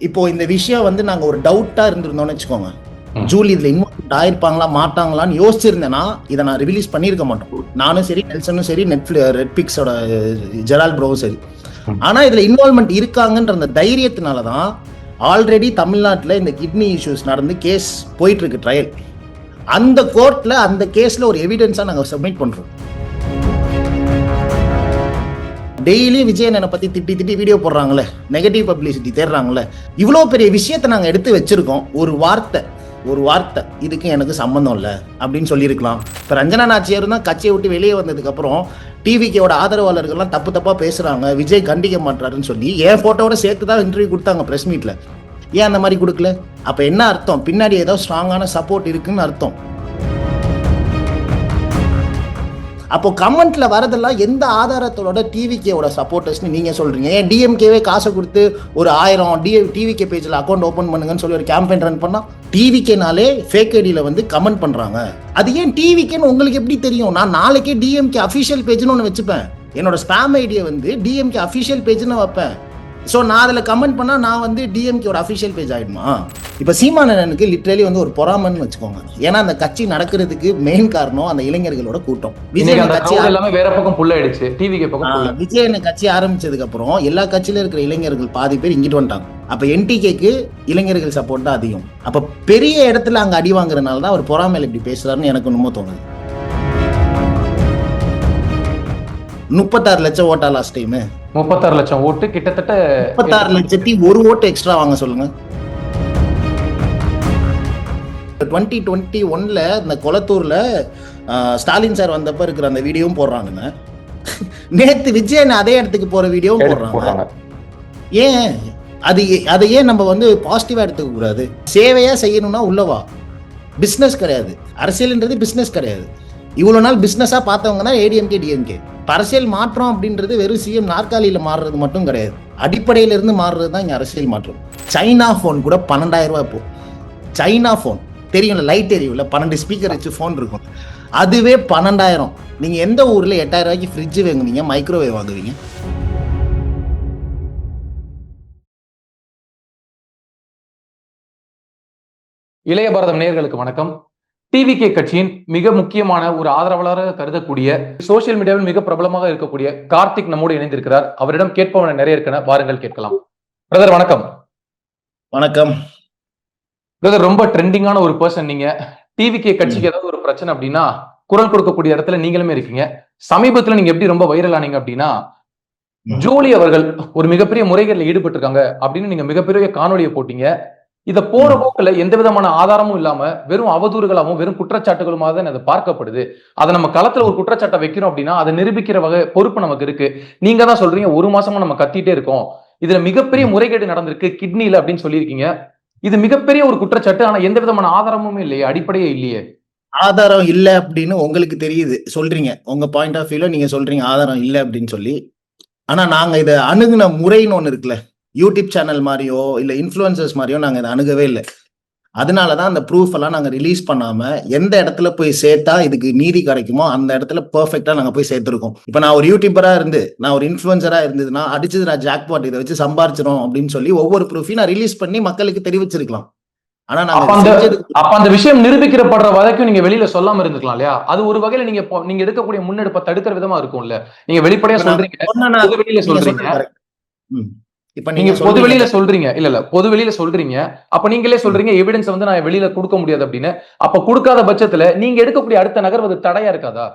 இப்போ இந்த விஷயம் வந்து நாங்க ஒரு டவுட்டா இருந்திருந்தோம்னு வச்சுக்கோங்க, ஜூலி இதுல இன்வால்வ் ஆயிருப்பாங்களா மாட்டாங்களான்னு யோசிச்சிருந்தேன்னா இதை நான் ரிலீஸ் பண்ணிருக்க மாட்டோம். நானும் சரி, நெல்சனும் சரி, ரெட்பிக்ஸோட ஜெரால் ப்ரோவும் சரி. ஆனா இதுல இன்வால்வ்மெண்ட் இருக்காங்கன்ற அந்த தைரியத்தினாலதான் ஆல்ரெடி தமிழ்நாட்டுல இந்த கிட்னி இஷ்யூஸ் நடந்து கேஸ் போயிட்டு இருக்கு, ட்ரையல். அந்த கோர்ட்ல அந்த கேஸ்ல ஒரு எவிடன்ஸா நாங்க சப்மிட் பண்றோம். டெய்லி விஜயனை பத்தி திட்டி வீடியோ போடுறாங்களே, நெகட்டிவ் பப்ளிசிட்டி தேடுறாங்களே, இவ்வளவு பெரிய விஷயத்தை நாங்க எடுத்து வச்சிருக்கோம். ஒரு வார்த்தை இதுக்கு எனக்கு சம்பந்தம் இல்லை அப்படின்னு சொல்லியிருக்கலாம். இப்போ ரஞ்சனா நாச்சியார் தான் கட்சியை விட்டு வெளியே வந்ததுக்கு அப்புறம் டிவிக்கோட ஆதரவாளர்கள்லாம் தப்பா பேசுறாங்க, விஜய் கண்டிக்க மாட்டாருன்னு சொல்லி என் போட்டோட சேர்த்து தான் இன்டர்வியூ கொடுத்தாங்க பிரஸ் மீட்ல. ஏன் அந்த மாதிரி கொடுக்கல? அப்ப என்ன அர்த்தம்? பின்னாடி ஏதோ ஸ்ட்ராங்கான சப்போர்ட் இருக்குன்னு அர்த்தம். அப்போ கமெண்ட்ல வரதெல்லாம் எந்த ஆதாரத்தோட டிவிக்கேவோட சப்போர்ட்டர்ஸ்னு நீங்க சொல்றீங்க? ஏன் டிஎம்கேவே காசை கொடுத்து ஒரு 1000 டிவிகே பேஜ்ல அக்கௌண்ட் ஓபன் பண்ணுங்கன்னு சொல்லி ஒரு கேம்பெயின் ரன் பண்ணா டிவிகேனாலே ஃபேக் ஐடியில வந்து கமெண்ட் பண்றாங்க. அது ஏன் டிவிகேன்னு உங்களுக்கு எப்படி தெரியும்? நான் நாளைக்கே டிஎம்கே அஃபிஷியல் பேஜ்னு ஒன்று வச்சுப்பேன். என்னோட ஸ்பாம் ஐடியை வந்து டிஎம்கே அஃபிஷியல் பேஜ்னு வைப்பேன். ஸோ நான் அதில் கமெண்ட் பண்ணால் நான் வந்து டிஎம்கேயோட அஃபிஷியல் பேஜ் ஆகிடுமா? இப்போ சீமானனுக்கு லிட்ரலி வந்து ஒரு பொறாமன்னு வச்சுக்கோங்க. ஏன்னா அந்த கட்சி நடக்கிறதுக்கு மெயின் காரணம் அந்த இளைஞர்களோட கூட்டம். விஜய் கட்சி வேற பக்கம் புல்லாயிடுச்சு, டிவிகே பக்கம். விஜய் கட்சி ஆரம்பிச்சதுக்கு அப்புறம் எல்லா கட்சியில இருக்கிற இளைஞர்கள் பாதி பேர் இங்கிட்டு வந்துட்டாங்க. அப்ப என்டிகேக்கு இளைஞர்கள் சப்போர்ட் தான் அதிகம். அப்ப பெரிய இடத்துல அங்க அடி வாங்குறதுனால தான் அவர் பொறாமையில இப்படி பேசுறாருன்னு எனக்கு இன்னமும் தோணுது. 36 லட்சம் ஓட்டா லாஸ்ட் டைம். 36 லட்சம் ஓட்டு, கிட்டத்தட்ட 36 லட்சத்தி ஒரு ஓட்டு எக்ஸ்ட்ரா வாங்க சொல்லுங்க. 2021ல இந்த கொளத்தூர்ல ஸ்டாலின் சார் வந்தப்ப இருக்கிற அந்த வீடியோவும் போடுறாங்க. நேத்து விஜயன் அதே இடத்துக்கு போற வீடியோவும் போடுறாங்க. ஏன் அதை ஏன் நம்ம வந்து பாசிட்டிவா எடுத்துக்க கூடாது? சேவையா செய்யணும்னா உள்ளவா. பிசினஸ் கிடையாது, அரசியல்ன்றது பிசினஸ் கிடையாது. இவ்வளவு நாள் பிசினஸா பார்த்தவங்க தான் ஏடிஎம்கே டிஎம்கே. அரசியல் மாற்றம் அப்படின்றது வெறும் சிஎம் நாற்காலியில மாறுறது மட்டும் கிடையாது, அடிப்படையில இருந்து மாறுறது தான் இங்க அரசியல் மாற்றம். சைனா போன் கூட 12,000 ரூபாய். இப்போ சைனா போன் தெரியும்ல, லைட் எரியும்ல, 12 ஸ்பீக்கர் வச்சு போன் இருக்கும், அதுவே 12,000. நீங்க எந்த ஊர்ல 8,000 ரூபாய்க்கு ஃப்ரிட்ஜ் வாங்குவீங்க, மைக்ரோவேவ் வாங்குவீங்க? இளைய பாரதம் நேயர்களுக்கு வணக்கம். டிவிகே கட்சியின் மிக முக்கியமான ஒரு ஆதரவாளராக கருதக்கூடிய, சோசியல் மீடியாவில் மிக பிரபலமாக இருக்கக்கூடிய கார்த்திக் நம்மோடு இணைந்திருக்கிறார். அவரிடம் கேட்பவன நிறைய இருக்கின, வாருங்கள் கேட்கலாம். பிரதர் வணக்கம். வணக்கம் பிரதர். ரொம்ப ட்ரெண்டிங்கான ஒரு பர்சன் நீங்க. டிவிகே கட்சிக்கு ஏதாவது ஒரு பிரச்சனை அப்படின்னா குரல் கொடுக்கக்கூடிய இடத்துல நீங்களுமே இருக்கீங்க. சமீபத்துல நீங்க எப்படி ரொம்ப வைரல் ஆனீங்க அப்படின்னா, ஜூலி அவர்கள் ஒரு மிகப்பெரிய முறைகேடுல ஈடுபட்டு இருக்காங்க அப்படின்னு நீங்க மிகப்பெரிய காணொலியை போட்டீங்க. இத போற போக்குல எந்த விதமான ஆதாரமும் இல்லாம வெறும் அவதூறுகளாகவும் வெறும் குற்றச்சாட்டுகளுமாக தான் அது பார்க்கப்படுது. அதை நம்ம களத்துல ஒரு குற்றச்சாட்டை வைக்கிறோம் அப்படின்னா அதை நிரூபிக்கிற வகை பொறுப்பு நமக்கு இருக்கு. நீங்க தான் சொல்றீங்க 1 மாசமா நம்ம கத்திட்டே இருக்கோம், இதுல மிகப்பெரிய முறைகேடு நடந்திருக்கு கிட்னில அப்படின்னு சொல்லியிருக்கீங்க. இது மிகப்பெரிய ஒரு குற்றச்சாட்டு. ஆனா எந்த விதமான ஆதாரமும் இல்லையே, அடிப்படையே இல்லையே. ஆதாரம் இல்லை அப்படின்னு உங்களுக்கு தெரியுது, சொல்றீங்க. உங்க பாயிண்ட் ஆஃப் வியூல நீங்க சொல்றீங்க ஆதாரம் இல்லை அப்படின்னு சொல்லி. ஆனா நாங்க இதை அணுகுன முறைன்னு ஒண்ணு இருக்குல்ல, யூடியூப் சேனல் மாதிரியோ இல்ல இன்ஃப்ளூயன்சர்ஸ் மாதிரியோ நாங்க இதை அணுகவே இல்லை. அதனாலதான் அந்த ப்ரூஃப் எல்லாம் நாங்க ரிலீஸ் பண்ணாம எந்த இடத்துல போய் சேர்த்தா இதுக்கு நீதி கிடைக்குமோ அந்த இடத்துல பெர்ஃபெக்டா நாங்க போய் சேர்த்திருக்கோம். இப்ப நான் ஒரு யூடியூபரா இருந்து, நான் ஒரு இன்ஃப்ளூயன்சரா இருந்ததுன்னா அடிச்சது நான் ஜாக்பாட் இதை வச்சு சம்பாரிச்சிடும் அப்படின்னு சொல்லி ஒவ்வொரு ப்ரூஃபையும் நான் ரிலீஸ் பண்ணி மக்களுக்கு தெரிவிச்சிருக்கலாம். ஆனா அப்ப அந்த விஷயம் நிரூபிக்கப்படுற வரைக்கும் நீங்க வெளியில சொல்லாம இருந்துக்கலாம் இல்லையா? அது ஒரு வகையில நீங்க எடுக்கக்கூடிய முன்னெடுப்பை தடுக்கிற விதமா இருக்கும்ல. நீங்க வெளிப்படையா சொல்றீங்க, வெளியில சொல்றீங்க. இப்ப நீங்க பொது வெளியில சொல்றீங்க, இல்ல பொது வெளியில சொல்றீங்க. அப்ப நீங்களே சொல்றீங்க எவிடன்ஸ் வந்து நான் வெளியில கொடுக்க முடியாது அப்படின்னு. அப்ப கொடுக்காத பட்சத்துல நீங்க எடுக்கக்கூடிய அடுத்த நகர்வது தடையா இருக்காதா?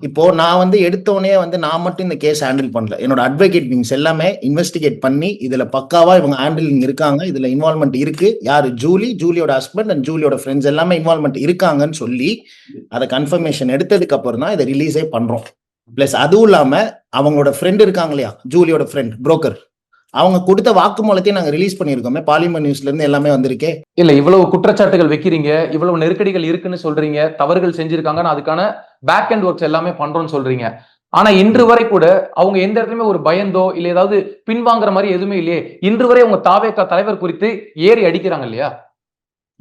இப்போ நான் வந்து எடுத்தோடனே வந்து நான் மட்டும் இந்த கேஸ் ஹேண்டில் பண்ணல. என்னோட அட்வொகேட் விங்ஸ் எல்லாமே இன்வெஸ்டிகேட் பண்ணி இதுல பக்காவா இவங்க ஹேண்டிலிங் இருக்காங்க, இதுல இன்வால்வ்மெண்ட் இருக்கு, யாரு ஜூலியோட ஹஸ்பண்ட் அண்ட் ஜூலியோட ஃப்ரெண்ட்ஸ் எல்லாமே இன்வால்வ்மெண்ட் இருக்காங்கன்னு சொல்லி அதை கன்ஃபர்மேஷன் எடுத்ததுக்கு அப்புறம் தான் இதை ரிலீஸே பண்றோம். பிளஸ் அதுவும் இல்லாம அவங்களோட ஃப்ரெண்ட் இருக்காங்க இல்லையா, ஜூலியோட ஃப்ரெண்ட் புரோக்கர், அவங்க கொடுத்த வாக்குமூலத்தையும் நாங்க ரிலீஸ் பண்ணிருக்கோமே, பாலிமர் நியூஸ்ல இருந்து எல்லாமே வந்திருக்கே. இல்ல இவ்வளவு குற்றச்சாட்டுகள் வைக்கிறீங்க, இவ்வளவு நெருக்கடிகள் இருக்குன்னு சொல்றீங்க, தவறுகள் செஞ்சிருக்காங்க, அதுக்கான பேக் அண்ட் ஒர்க்ஸ் எல்லாமே பண்றோம்னு சொல்றீங்க. ஆனா இன்று வரை கூட அவங்க எந்த இடத்துலயுமே ஒரு பயந்தோ இல்ல ஏதாவது பின்வாங்குற மாதிரி எதுவுமே இல்லையே. இன்று வரை அவங்க தாவேகா தலைவர் குறித்து ஏறி அடிக்கிறாங்க இல்லையா?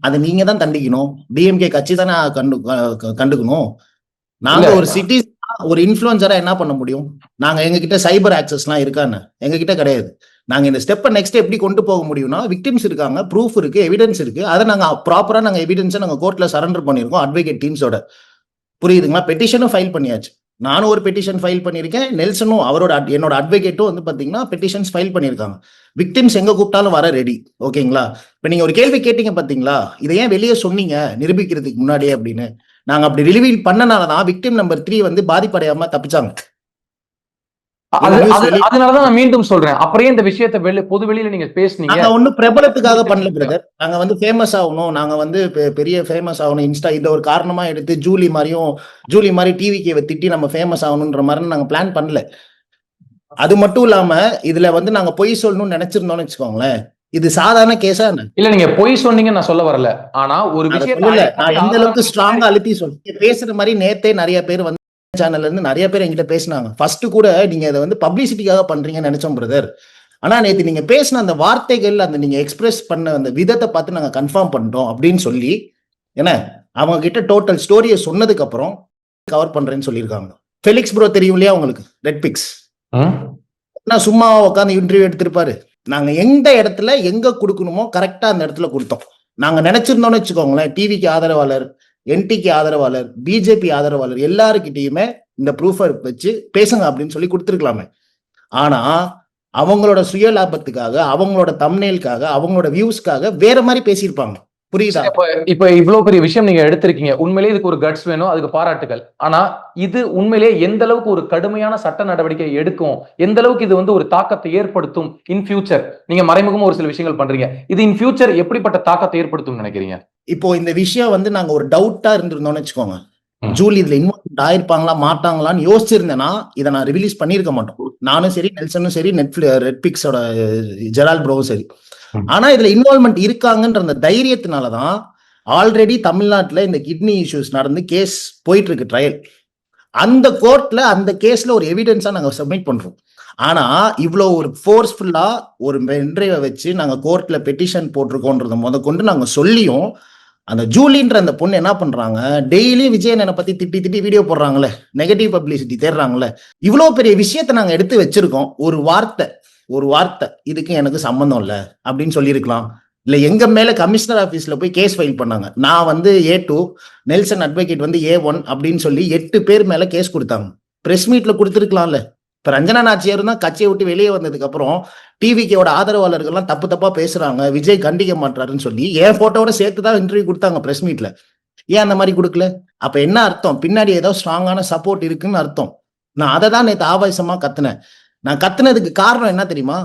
அது நீங்க தான் தண்டிக்கணும். டிஎம்கே கட்சி தானே கண்டுக்கணும். நாங்க ஒரு சிட்டி ஒரு இன்ஃப்ளூயன்சரா என்ன பண்ண முடியும்? நாங்க எங்க கிட்ட சைபர் ஆக்சஸ் எல்லாம் இருக்கான்னு எங்க கிட்ட கிடையாது. நாங்க இந்த ஸ்டெப்பை நெக்ஸ்ட் எப்படி கொண்டு போக முடியும்னா, விக்டிம்ஸ் இருக்காங்க, ப்ரூஃப் இருக்கு, எவிடன்ஸ் இருக்கு, அதை நாங்க ப்ராப்பரா நாங்க எவிடன்ஸை நாங்க கோர்ட்ல சரண்டர் பண்ணியிருக்கோம் அட்வொகேட் டீம்ஸோட. புரியுதுங்களா? பெட்டிஷனும் ஃபைல் பண்ணியாச்சு. நானும் ஒரு பெட்டிஷன் ஃபைல் பண்ணியிருக்கேன், நெல்சனும் என்னோட அட்வொகேட்டும் வந்து பாத்தீங்கன்னா பெட்டிஷன்ஸ் ஃபைல் பண்ணியிருக்காங்க. விக்டிம்ஸ் எங்க கூப்பிட்டாலும் வர ரெடி. ஓகேங்களா? இப்ப நீங்க ஒரு கேள்வி கேட்டீங்க பாத்தீங்களா, இதை ஏன் வெளியே சொன்னீங்க நிரூபிக்கிறதுக்கு முன்னாடியே அப்படின்னு. நாங்க அப்படி ரிவீல் பண்ணனாலதான் விக்டிம் நம்பர் 3 வந்து பாதிப்படையாம தப்பிச்சாங்க. அதனாலதான் நான் மீண்டும் சொல்றேன், அப்புறம் இந்த விஷயத்தை பொது வெளியில நீங்க பேசுனீங்க. நாங்க ஒன்னும் பிரபலத்துக்காக பண்ணல பிரதர். நாங்க வந்து ஃபேமஸ் ஆகணும், நாங்க வந்து பெரிய ஃபேமஸ் ஆகணும், இன்ஸ்டா இந்த ஒரு காரணமா எடுத்து ஜூலி மாதிரி டிவிக்கு திட்டி நம்ம ஃபேமஸ் ஆகணும்ன்ற மாதிரி நாங்க பிளான் பண்ணல. அது மட்டும் இல்லாம இதுல வந்து நாங்க பொய் சொல்லணும்னு நினைச்சிருந்தோம்னு வச்சுக்கோங்களேன், இது சாதாரண கேஸா இல்ல. நீங்க பொய் சொன்னீங்க நான் சொல்ல வரல. ஆனா ஒரு விஷயம் நான் எந்த அளவுக்கு ஸ்ட்ராங்கா அழுத்தி சொல்றேன், பேசுற மாதிரி நேத்தே நிறைய பேர் வந்து சேனல்ல இருந்து நிறைய பேர் என்கிட்ட பேசினாங்க. ஃபர்ஸ்ட் கூட நீங்க இதை வந்து பப்ளிசிட்டிக்காக பண்றீங்கன்னு நினைச்சோம் பிரதர். ஆனா நேத்து நீங்க பேசின அந்த வார்த்தைகள், அந்த நீங்க எக்ஸ்பிரஸ் பண்ண அந்த விதத்தை பார்த்து நாங்க கன்ஃபார்ம் பண்ணிட்டோம் அப்படின்னு சொல்லி, ஏன்னா அவங்க கிட்ட டோட்டல் ஸ்டோரியை சொன்னதுக்கு அப்புறம் கவர் பண்றேன்னு சொல்லியிருக்காங்க. ஃபெலிக்ஸ் ப்ரோ தெரியும் இல்லையா உங்களுக்கு, ரெட் பிக்ஸ், சும்மா உட்காந்து இன்டர்வியூ எடுத்திருப்பாரு. நாங்க எந்த இடத்துல எங்க கொடுக்கணுமோ கரெக்டா அந்த இடத்துல கொடுத்தோம். நாங்க நினைச்சிருந்தோம்னு வச்சுக்கோங்களேன், டிவிக்கு ஆதரவாளர், என்டிக்கு ஆதரவாளர், பிஜேபி ஆதரவாளர் எல்லாருக்கிட்டையுமே இந்த ப்ரூஃபை வச்சு பேசுங்க அப்படின்னு சொல்லி கொடுத்துருக்கலாமே. ஆனா அவங்களோட சுய லாபத்துக்காக, அவங்களோட தம்ப்நெயிலுக்காக, அவங்களோட வியூஸ்க்காக வேற மாதிரி பேசியிருப்பாங்க. புரியுதா? இப்ப இவ்வளவு பெரிய விஷயம் நீங்க எடுத்திருக்கீங்க, உண்மையிலேயே இதுக்கு ஒரு கட்ஸ் வேணும், அதுக்கு பாராட்டுகள். ஆனா இது உண்மையிலேயே எந்த அளவுக்கு ஒரு கடுமையான சட்ட நடவடிக்கை எடுக்கும், எந்த அளவுக்கு இது வந்து ஒரு தாக்கத்தை ஏற்படுத்தும் இன் ஃபியூச்சர்? நீங்க மறைமுகமா ஒரு சில விஷயங்கள் பண்றீங்க, இது இன் ஃபியூச்சர் எப்படிப்பட்ட தாக்கத்தை ஏற்படுத்தும் நினைக்கிறீங்க? இப்போ இந்த விஷயம் வந்து நாங்க ஒரு டவுட்டா இருந்திருந்தோம்னு வச்சுக்கோங்க, ஜூலி இதுல இன்வால்வ் ஆயிருப்பாங்களா மாட்டாங்களான்னு யோசிச்சிருந்தேன்னா இதை நான் ரிலீஸ் பண்ணிருக்க மாட்டோம். நானும் சரி, நெல்சனும் சரி, ரெட் பிக்ஸோட ஜெரால் ப்ரோவும் சரி. ஆனா இதுல இன்வால்வ்மெண்ட் இருக்காங்கன்ற அந்த தைரியத்தினாலதான் ஆல்ரெடி தமிழ்நாட்டுல இந்த கிட்னி இஷ்யூஸ் நடந்து கேஸ் போயிட்டு இருக்கு, ட்ரையல். அந்த கோர்ட்ல அந்த கேஸ்ல ஒரு எவிடன்ஸா நாங்க சப்மிட் பண்றோம். ஆனா இவ்வளவு ஒரு ஃபோர்ஸ்ஃபுல்லா ஒரு பென்ட்ரைவை வச்சு நாங்க கோர்ட்ல பெட்டிஷன் போட்டிருக்கோன்றத முதற்கொண்டு நாங்க சொல்லியும், அந்த ஜூலின்ற அந்த பொண்ணு என்ன பண்றாங்க, டெய்லி விஜயனை பத்தி திட்டி வீடியோ போடுறாங்களே, நெகட்டிவ் பப்ளிசிட்டி தேடுறாங்களே. இவ்வளவு பெரிய விஷயத்த நாங்க எடுத்து வச்சிருக்கோம். ஒரு வார்த்தை இதுக்கு எனக்கு சம்பந்தம் இல்லை அப்படின்னு சொல்லியிருக்கலாம். இல்ல எங்க மேல கமிஷனர் ஆபீஸ்ல போய் கேஸ் ஃபைல் பண்ணாங்க. நான் வந்து A2, நெல்சன் அட்வொகேட் வந்து A1 அப்படின்னு சொல்லி 8 பேர் மேல கேஸ் கொடுத்தாங்க. பிரஸ் மீட்ல கொடுத்துருக்கலாம்ல. இப்ப ரஞ்சனா நாச்சியார் தான் கட்சியை விட்டு வெளியே வந்ததுக்கு அப்புறம் டிவிக்கோட ஆதரவாளர்கள்லாம் தப்பா பேசுறாங்க, விஜய் கண்டிக்க மாட்டாருன்னு சொல்லி என் போட்டோட சேர்த்துதான் இன்டர்வியூ கொடுத்தாங்க பிரஸ் மீட்ல. ஏன் அந்த மாதிரி கொடுக்கல? அப்ப என்ன அர்த்தம்? பின்னாடி ஏதோ ஸ்ட்ராங்கான சப்போர்ட் இருக்குன்னு அர்த்தம். நான் அதை தான் நேற்று ஆபாசமா கத்துனேன். நான் கத்துனதுக்கு காரணம் என்ன தெரியுமா?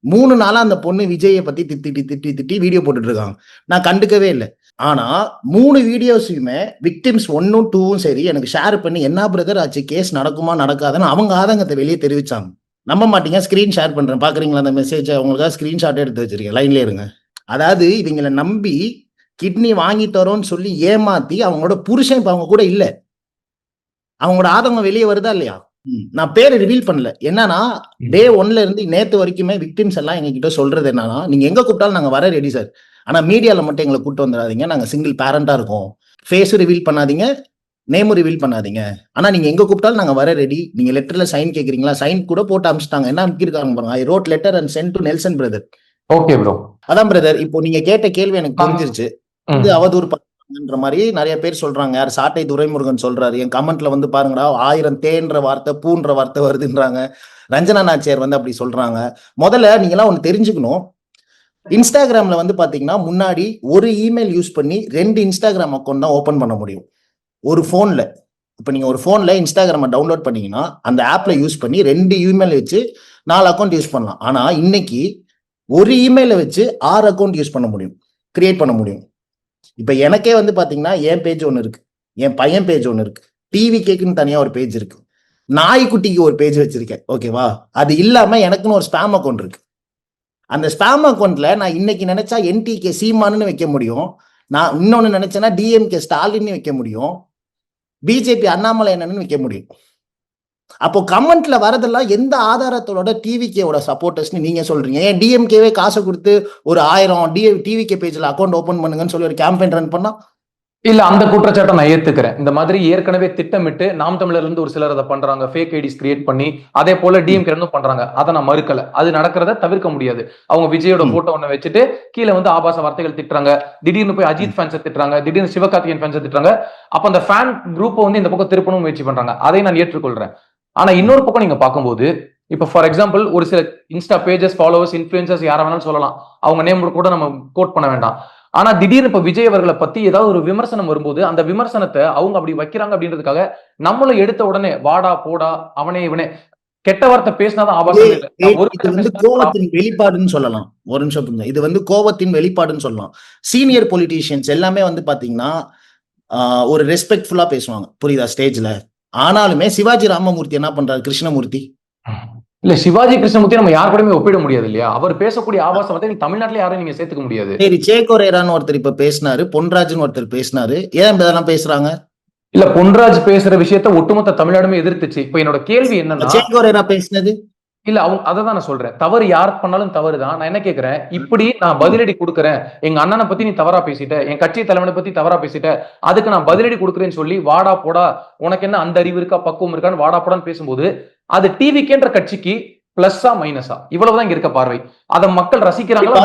3 நாளா அந்த பொண்ணு விஜயை பத்தி திட்டி வீடியோ போட்டுட்டு இருக்காங்க. நான் கண்டுக்கவே இல்லை. ஆனா 3 வீடியோஸுமே விக்டிம்ஸ் 1ம் 2ம் சரி எனக்கு ஷேர் பண்ணி, என்ன பிரதர் ஆச்சு, கேஸ் நடக்குமா நடக்காதுன்னு அவங்க ஆதங்கத்தை வெளியே தெரிவிச்சாங்க. நம்ப மாட்டீங்க, ஸ்கிரீன் ஷேர் பண்றேன், பாக்குறீங்களா அந்த மெசேஜ்? அவங்களுக்காக ஸ்கிரீன்ஷாட் எடுத்து வச்சிருக்கேன், லைன்ல இருங்க. அதாவது இவங்களை நம்பி கிட்னி வாங்கி தரோன்னு சொல்லி ஏமாத்தி அவங்களோட புருஷன் இப்ப அவங்க கூட இல்ல. அவங்களோட ஆதங்கம் வெளியே வருதா இல்லையா? நான் பேரை ரிவீல் பண்ணல. என்னன்னா டே 1ல இருந்து நேத்து வரைக்குமே விக்டிம்ஸ் எல்லாம் எங்க கிட்ட சொல்றது என்னன்னா, நீங்க எங்க கூப்பிட்டாலும் நாங்க வர ரெடி சார், ஆனா மீடியால மட்டும் எங்களை கூப்பிட்டு வந்துடாதீங்க, நாங்க சிங்கிள் பேரண்டா இருக்கோம், ஃபேஸும் ரிவீல் பண்ணாதீங்க, நேமும் ரிவீல் பண்ணாதீங்க, ஆனா நீங்க எங்க கூப்பிட்டாலும் நாங்க வர ரெடி. நீங்க லெட்டர்ல சைன் கேக்குறீங்களா, சைன் கூட போட்டு அனுப்பிச்சிட்டாங்க. என்ன அனுப்பியிருக்காங்க பாருங்க, I wrote letter and sent to Nelson brother. Okay bro. அதான் பிரதர், இப்போ நீங்க கேட்ட கேள்வி எனக்கு புரிஞ்சிருச்சு. இது அவதூறு ன்ற மாதிரி நிறைய பேர் சொல்றாங்க. யார் சாட்டை துரைமுருகன் சொல்றாரு, என் கமெண்ட்ல வந்து பாருங்கடா 1000 தேன்ற வார்த்தை பூன்ற வார்த்தை வருதுன்றாங்க. ரஞ்சனா நாச்சியார் வந்து அப்படி சொல்றாங்க. முதல்ல நீங்க எல்லாம் ஒண்ணு தெரிஞ்சுக்கணும், இன்ஸ்டாகிராம்ல வந்து பாத்தீங்கன்னா முன்னாடி ஒரு இமெயில் யூஸ் பண்ணி 2 இன்ஸ்டாகிராம் அக்கௌண்ட் தான் ஓபன் பண்ண முடியும் ஒரு போன்ல. இப்ப நீங்க ஒரு போன்ல இன்ஸ்டாகிராம டவுன்லோட் பண்ணீங்கன்னா அந்த ஆப்ல யூஸ் பண்ணி 2 இமெயில் வச்சு 4 அக்கௌண்ட் யூஸ் பண்ணலாம். ஆனா இன்னைக்கு ஒரு இமெயில வச்சு 6 அக்கௌண்ட் யூஸ் பண்ண முடியும், கிரியேட் பண்ண முடியும். இப்ப எனக்கே வந்து பாத்தீங்கன்னா என் பேஜ் ஒண்ணு இருக்கு, என் பையன் பேஜ் ஒண்ணு இருக்கு, டிவி கேக்குன்னு தனியா ஒரு பேஜ் இருக்கு, நாய்க்குட்டிக்கு ஒரு பேஜ் வச்சிருக்கேன். ஓகேவா? அது இல்லாம எனக்குன்னு ஒரு ஸ்பாம் அக்கௌண்ட் இருக்கு. அந்த ஸ்பாம் அக்கௌண்ட்ல நான் இன்னைக்கு நினைச்சா NTK சீமானு வைக்க முடியும், நான் இன்னொன்னு நினைச்சேன்னா DMK ஸ்டாலின் வைக்க முடியும், BJP அண்ணாமலை என்னன்னு வைக்க முடியும். அப்போ கமெண்ட்ல வரதெல்லாம் எந்த ஆதாரத்தோட டிவிகேவோட சப்போர்ட்டர்ஸ்னு நீங்க சொல்றீங்க? ஏன் DMKவே காசை கொடுத்து ஒரு 1000 டிவிகே பேஜ்ல அக்கௌண்ட் ஓபன் பண்ணுங்கன்னு சொல்லி ஒரு கேம்பெயின் ரன் பண்ணா இல்ல அந்த குற்றச்சாட்டை நான் ஏத்துக்கிறேன். இந்த மாதிரி ஏற்கனவே திட்டமிட்டு நாம் தமிழர்ல இருந்து ஒரு சிலர் அதை பண்றாங்க. ஃபேக் ஐடிஸ் கிரியேட் பண்ணி அதே போல டிஎம்கே இருந்தும் பண்றாங்க. அதை நான் மறுக்கல. அது நடக்கிறத தவிர்க்க முடியாது. அவங்க விஜயோட போட்டோ ஒண்ணு வச்சுட்டு கீழே வந்து ஆபாச வார்த்தைகள் திட்டுறாங்க. திடீர்னு போய் அஜித் ஃபேன்ஸை திட்டுறாங்க. திடீர்னு சிவகார்த்திகேயன் ஃபேன்ஸை திட்டுறாங்க. அப்ப அந்த ஃபேன் குரூப்பை வந்து இந்த பக்கம் திருப்பணும் முயற்சி பண்றாங்க. அதை நான் ஏற்றுக்கொள்றேன். ஆனா இன்னொரு பக்கம் நீங்க பார்க்கும்போது இப்ப ஃபார் எக்ஸாம்பிள் ஒரு சில இன்ஸ்டா பேஜஸ், ஃபாலோவர்ஸ், இன்ஃபுளுசர்ஸ் யாரை வேணாலும் சொல்லலாம். அவங்க நேம் கூட நம்ம கோட் பண்ண வேண்டாம். ஆனா திடீர்னு இப்ப விஜய் அவர்களை பத்தி ஏதாவது ஒரு விமர்சனம் வரும்போது அந்த விமர்சனத்தை அவங்க அப்படி வைக்கிறாங்க அப்படின்றதுக்காக நம்மளும் எடுத்த உடனே வாடா போடா அவனே இவனே கெட்ட வார்த்தை பேசினாதான் ஆபாசம் இல்லை. இது வந்து கோவத்தின் வெளிப்பாடுன்னு சொல்லலாம். ஒரு நிமிஷம் புரியுங்க. இது வந்து கோவத்தின் வெளிப்பாடுன்னு சொல்லலாம். சீனியர் பொலிட்டீஷியன்ஸ் எல்லாமே வந்து பாத்தீங்கன்னா ஒரு ரெஸ்பெக்ட்ஃபுல்லா பேசுவாங்க, புரியுதா, ஸ்டேஜ்ல. ஆனாலுமே சிவாஜி ராமமூர்த்தி என்ன பண்றாரு, கிருஷ்ணமூர்த்தி இல்ல சிவாஜி கிருஷ்ணமூர்த்தி நம்ம யார் கூடயுமே ஒப்பிட முடியாது இல்லையா? அவர் பேசக்கூடிய ஆபாசம் வந்து தமிழ்நாட்டுல யாரும் நீங்க சேர்த்துக்க முடியாது. சரி, சேகோரேரான்னு ஒருத்தர் இப்ப பேசினாரு, பொன்ராஜ்னு ஒருத்தர் பேசினாரு. ஏன் இதெல்லாம் பேசுறாங்க? இல்ல பொன்ராஜ் பேசுற விஷயத்த ஒட்டுமொத்த தமிழ்நாடுமே எதிர்த்துச்சு. இப்ப என்னோட கேள்வி என்னன்னா, சேகோரேரா பேசினது இல்ல அவங்க அததான் நான் சொல்றேன். தவறு யார் பண்ணாலும் தவறுதான். நான் என்ன கேட்கிறேன், இப்படி நான் பதிலடி கொடுக்குறேன், எங்க அண்ணனை பத்தி நீ தவறா பேசிட்ட, என் கட்சி தலைவனை பத்தி தவறா பேசிட்ட, அதுக்கு நான் பதிலடி கொடுக்குறேன்னு சொல்லி வாடா போடா உனக்கு என்ன அந்த அறிவு இருக்கா பக்குவம் இருக்கான்னு வாடா போடான்னு பேசும்போது அது டிவிக்கேன்ற கட்சிக்கு பிளஸ்ஸா மைனஸா? இவ்வளவுதான் இங்க இருக்க பார்வை. அதை மக்கள் ரசிக்கிறாங்களா?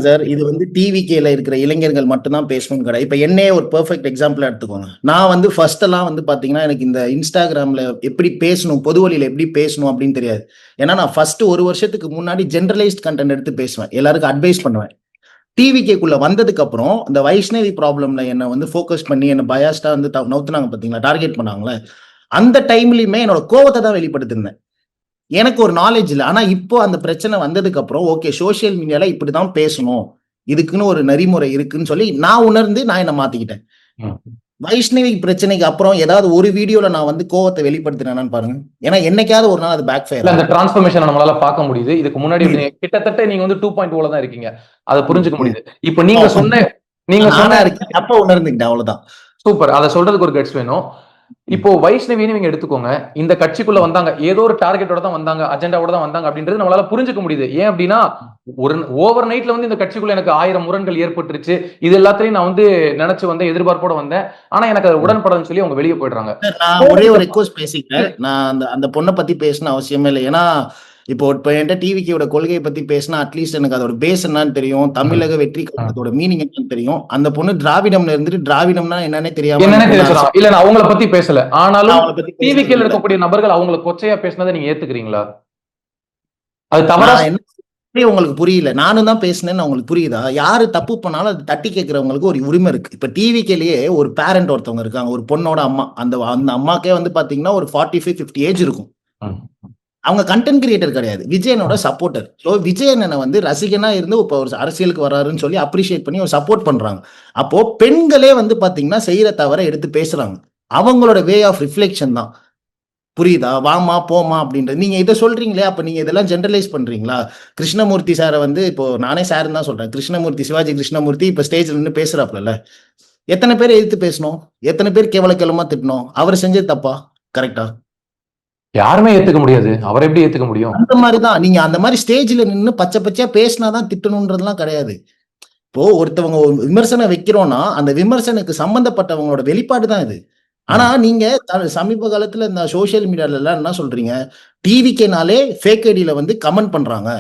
சார், இது வந்து டிவிகேல இருக்கிற இளைஞர்கள் மட்டும்தான் பேசணும் கிடையாது. இப்ப என்னையே ஒரு பெர்ஃபெக்ட் எக்ஸாம்பிளா எடுத்துக்கோங்க. நான் வந்து ஃபர்ஸ்ட் எல்லாம் வந்து பாத்தீங்கன்னா எனக்கு இந்த இன்ஸ்டாகிராம்ல எப்படி பேசணும், பொது வழியில எப்படி பேசணும் அப்படின்னு தெரியாது. ஏன்னா நான் ஃபர்ஸ்ட் ஒரு வருஷத்துக்கு முன்னாடி ஜெனரலைஸ்ட் கண்டென்ட் எடுத்து பேசுவேன், எல்லாருக்கும் அட்வைஸ் பண்ணுவேன். டிவிகேக்குள்ள வந்ததுக்கு அப்புறம் இந்த வைஷ்ணவி ப்ராப்ளம்ல என்ன வந்து ஃபோக்கஸ் பண்ணி என்ன பயாஸ்டா வந்து நவுத்துனாங்க பாத்தீங்களா, டார்கெட் பண்ணாங்களே, அந்த டைம்லயுமே என்னோட கோவத்தை தான் வெளிப்படுத்திருந்தேன். எனக்கு ஒரு நாலேஜ் இல்லை. ஆனா இப்போ அந்த பிரச்சனை வந்ததுக்கு அப்புறம் ஓகே, சோசியல் மீடியால இப்படிதான் பேசணும், இதுக்குன்னு ஒரு நெறிமுறை இருக்குன்னு சொல்லி நான் உணர்ந்து நான் என்ன மாத்திக்கிட்டேன். வைஷ்ணவி பிரச்சனைக்கு அப்புறம் ஏதாவது ஒரு வீடியோல நான் வந்து கோவத்தை வெளிப்படுத்தினேன்னு பாருங்க. ஏன்னா என்னைக்காவது ஒரு நாள் அது பேக் ஃபயர். அந்த டிரான்ஸ்ஃபர்மேஷன் நம்மளால பார்க்க முடியுது. இதுக்கு முன்னாடி கிட்டத்தட்ட நீங்க வந்து 2.0 தான் இருக்கீங்க, அதை புரிஞ்சுக்க முடியுது. இப்போ நீங்க சொன்ன அப்ப உணர்ந்துக்கிட்டேன், அவ்வளவுதான். சூப்பர். அதை சொல்றதுக்கு ஒரு கட்ஸ் வேணும். இப்போ வைஷ்ணவின்னு நீங்க எடுத்துக்கோங்க, இந்த கட்சிக்குள்ள வந்தாங்க, ஏதோ ஒரு டார்கெட்டோட தான் வந்தாங்க, அஜெண்டாவோட தான் வந்தாங்க அப்படின்றது நம்மளால புரிஞ்சுக்க முடியுது. ஏன் அப்படின்னா ஒரு ஓவர் நைட்ல வந்து இந்த கட்சிக்குள்ள எனக்கு 1000 முரண்கள் ஏற்பட்டுருச்சு, இது எல்லாத்தையும் நான் வந்து நினைச்சு வந்தேன், எதிர்பார்ப்போட வந்தேன், ஆனா எனக்கு அது உடன்படன்னு சொல்லி அவங்க வெளியே போயிடுறாங்க. நான் ஒரே ஒரு ரெக்வஸ்ட் பேசிக்கிறேன். நான் அந்த பொண்ணை பத்தி பேசணும் அவசியமே இல்லை. ஏன்னா இப்போ என்கிட்ட டிவிக்கோட கொள்கையை பத்தி பேசினா அட்லீஸ்ட் எனக்கு அதோட பேஸ் என்னன்னு தெரியும், தமிழக வெற்றி கழகத்தோட மீனிங் என்னன்னு தெரியும். அந்த பொண்ணு திராவிடம்ல இருந்துட்டு திராவிடம்னா என்னன்னே தெரியாம இல்ல நான் அவங்கள பத்தி பேசல, ஆனாலும் டிவிக்கேல இருக்கக்கூடிய நபர்கள் அவங்கள கொச்சையா பேசினதை நீங்க ஏத்துக்கிறீங்களா? அது தவறா உங்களுக்கு புரியல. நானும் தான் பேசினேன்னு உங்களுக்கு புரியுதா? யாரு தப்பு பண்ணாலும் அது தட்டி கேட்கறவங்களுக்கு ஒரு உரிமை இருக்கு. இப்ப டிவிக்கேலயே ஒரு பேரண்ட் ஒருத்தவங்க இருக்காங்க, ஒரு பொண்ணோட அம்மா. அந்த அம்மாக்கே வந்து பாத்தீங்கன்னா ஒரு 45-50 ஏஜ் இருக்கும். அவங்க கண்டென்ட் கிரியேட்டர் கிடையாது, விஜயனோட சப்போர்ட்டர். ஸோ விஜயனை வந்து ரசிகனா இருந்து இப்போ ஒரு அரசியலுக்கு வராருன்னு சொல்லி அப்ரிஷியேட் பண்ணி ஒரு சப்போர்ட் பண்றாங்க. அப்போ பெண்களே வந்து பாத்தீங்கன்னா செய்யற தவிர எடுத்து பேசுறாங்க. அவங்களோட வே ஆஃப் ரிஃப்ளெக்ஷன் தான், புரியுதா? வாமா போமா அப்படின்றது நீங்க இதை சொல்றீங்களே, அப்ப நீங்க இதெல்லாம் ஜெனரலைஸ் பண்றீங்களா? கிருஷ்ணமூர்த்தி சாரை வந்து இப்போ நானே சாருன்னு தான் சொல்றேன். கிருஷ்ணமூர்த்தி, சிவாஜி கிருஷ்ணமூர்த்தி இப்ப ஸ்டேஜ்ல நின்று பேசுறாப்ல, எத்தனை பேர் எதிர்த்து பேசணும், எத்தனை பேர் கேவலமா திட்டணும்? அவர் செஞ்சது தப்பா கரெக்டா? யாருமே ஏத்துக்க முடியாது. அவரை எப்படி ஏத்துக்க முடியும்? அந்த மாதிரிதான் நீங்க அந்த மாதிரி ஸ்டேஜ்ல நின்று பச்சை பச்சையா பேசினாதான் திட்டணும்ன்றதுலாம் கிடையாது. இப்போ ஒருத்தவங்க விமர்சனம் வைக்கிறோம்னா அந்த விமர்சனுக்கு சம்பந்தப்பட்டவங்களோட வெளிப்பாடு தான் இது. ஆனா நீங்க சமீப காலத்துல இந்த சோசியல் மீடியால எல்லாம் என்ன சொல்றீங்க, டிவிக்கேனாலே ஃபேக் ஐடியில வந்து கமெண்ட் பண்றாங்க.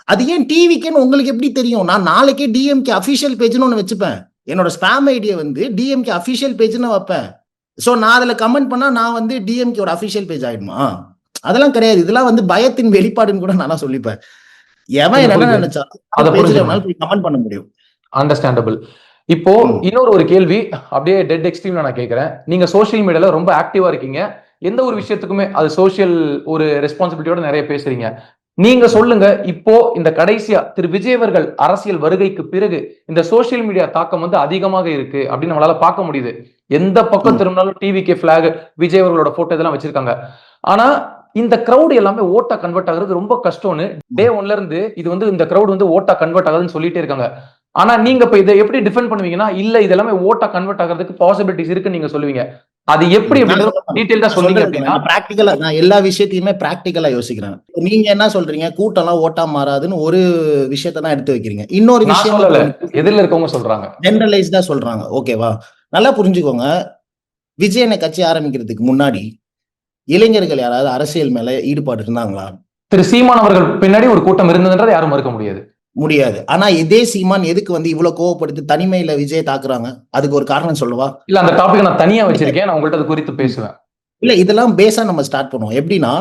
அது ஏன் டிவிக்கேன்னு உங்களுக்கு எப்படி தெரியும்? நான் நாளைக்கே டிஎம்கே அபிஷியல் பேஜ்னு ஒண்ணு வச்சுப்பேன். என்னோட ஸ்பாம் ஐடியை வந்து டிஎம்கே அபிஷியல் பேஜ்னு வைப்பேன். சோ நான் அதுல கமெண்ட் பண்ணா நான் வந்து டிஎம்கே ஒரு அபிஷியல் பேஜ் ஆயிடுமா? அதெல்லாம் கிடையாது. இதெல்லாம் வந்து பயத்தின் வெளிப்பாடுன்னு கூட நான் சொல்லிப்பேன். எவன் என்ன நினைச்சா கமெண்ட் பண்ண முடியும். அண்டர்ஸ்டாண்டபிள். இப்போ இன்னொரு ஒரு கேள்வி அப்படியே டெட் எக்ஸ்ட்ரீம்ல நான் கேட்கிறேன். நீங்க சோசியல் மீடியால ரொம்ப ஆக்டிவா இருக்கீங்க, எந்த ஒரு விஷயத்துக்குமே அது சோசியல் ஒரு ரெஸ்பான்சிபிலிட்டியோட நிறைய பேசுறீங்க. நீங்க சொல்லுங்க, இப்போ இந்த கடைசியா திரு விஜய் அவர்கள் அரசியல் வருகைக்கு பிறகு இந்த சோசியல் மீடியா தாக்கம் வந்து அதிகமாக இருக்கு அப்படின்னு நம்மளால பார்க்க முடியுது. எந்த பக்கம் திரும்பினாலும் டிவிகே பிளாக், விஜய் அவர்களோட போட்டோ இதெல்லாம் வச்சிருக்காங்க. ஆனா இந்த கிரௌட் எல்லாமே ஓட்டா கன்வெர்ட் ஆகுறது ரொம்ப கஷ்டம்னு டே 1ல இருந்து இது வந்து இந்த கிரௌட் வந்து ஓட்டா கன்வெர்ட் ஆகுதுன்னு சொல்லிட்டே இருக்காங்க. ஆனா நீங்க இப்ப இதை எப்படி டிஃபெண்ட் பண்ணுவீங்கன்னா, இல்ல இது எல்லாமே ஓட்டா கன்வெர்ட் ஆகிறதுக்கு பாசிபிலிட்டிஸ் இருக்குன்னு நீங்க சொல்லுவீங்க. அது எப்படி டீடைலா சொன்னீங்க அப்படின்னா, பிராக்டிகலா நான் எல்லா விஷயத்தையுமே பிராக்டிகலா யோசிக்கிறேன். நீங்க என்ன சொல்றீங்க, கூட்டம்லாம் ஓட்டா மாறாதுன்னு ஒரு விஷயத்தை தான் எடுத்து வைக்கிறீங்க. இன்னொரு விஷயம் எதிரில இருக்கவங்க சொல்றாங்க, ஜெனரலைஸ்டா சொல்றாங்க. ஓகேவா? நல்லா புரிஞ்சுக்கோங்க, விஜயனை கட்சி ஆரம்பிக்கிறதுக்கு முன்னாடி இளைஞர்கள் யாராவது அரசியல் மேல ஈடுபாடு இருந்தாங்களா? திரு சீமான் அவர்கள் பின்னாடி ஒரு கூட்டம் இருந்ததுன்றதை யாரும் மறுக்க முடியாது. முடியாது. ஆனா இதே சீமான் எதுக்கு வந்து இவ்வளவு கோவப்படுத்தி தனிமையில விஜய் தாக்குறாங்க? அதுக்கு ஒரு காரணம் சொல்லவா? இல்ல, அந்த டாபிக் நான் தனியா வச்சிருக்கேன், நான் உங்கள்ட்ட அது குறித்து பேசுவேன். இல்ல, இதெல்லாம் பேஸா நம்ம ஸ்டார்ட் பண்ணுவோம். எப்படின்னா,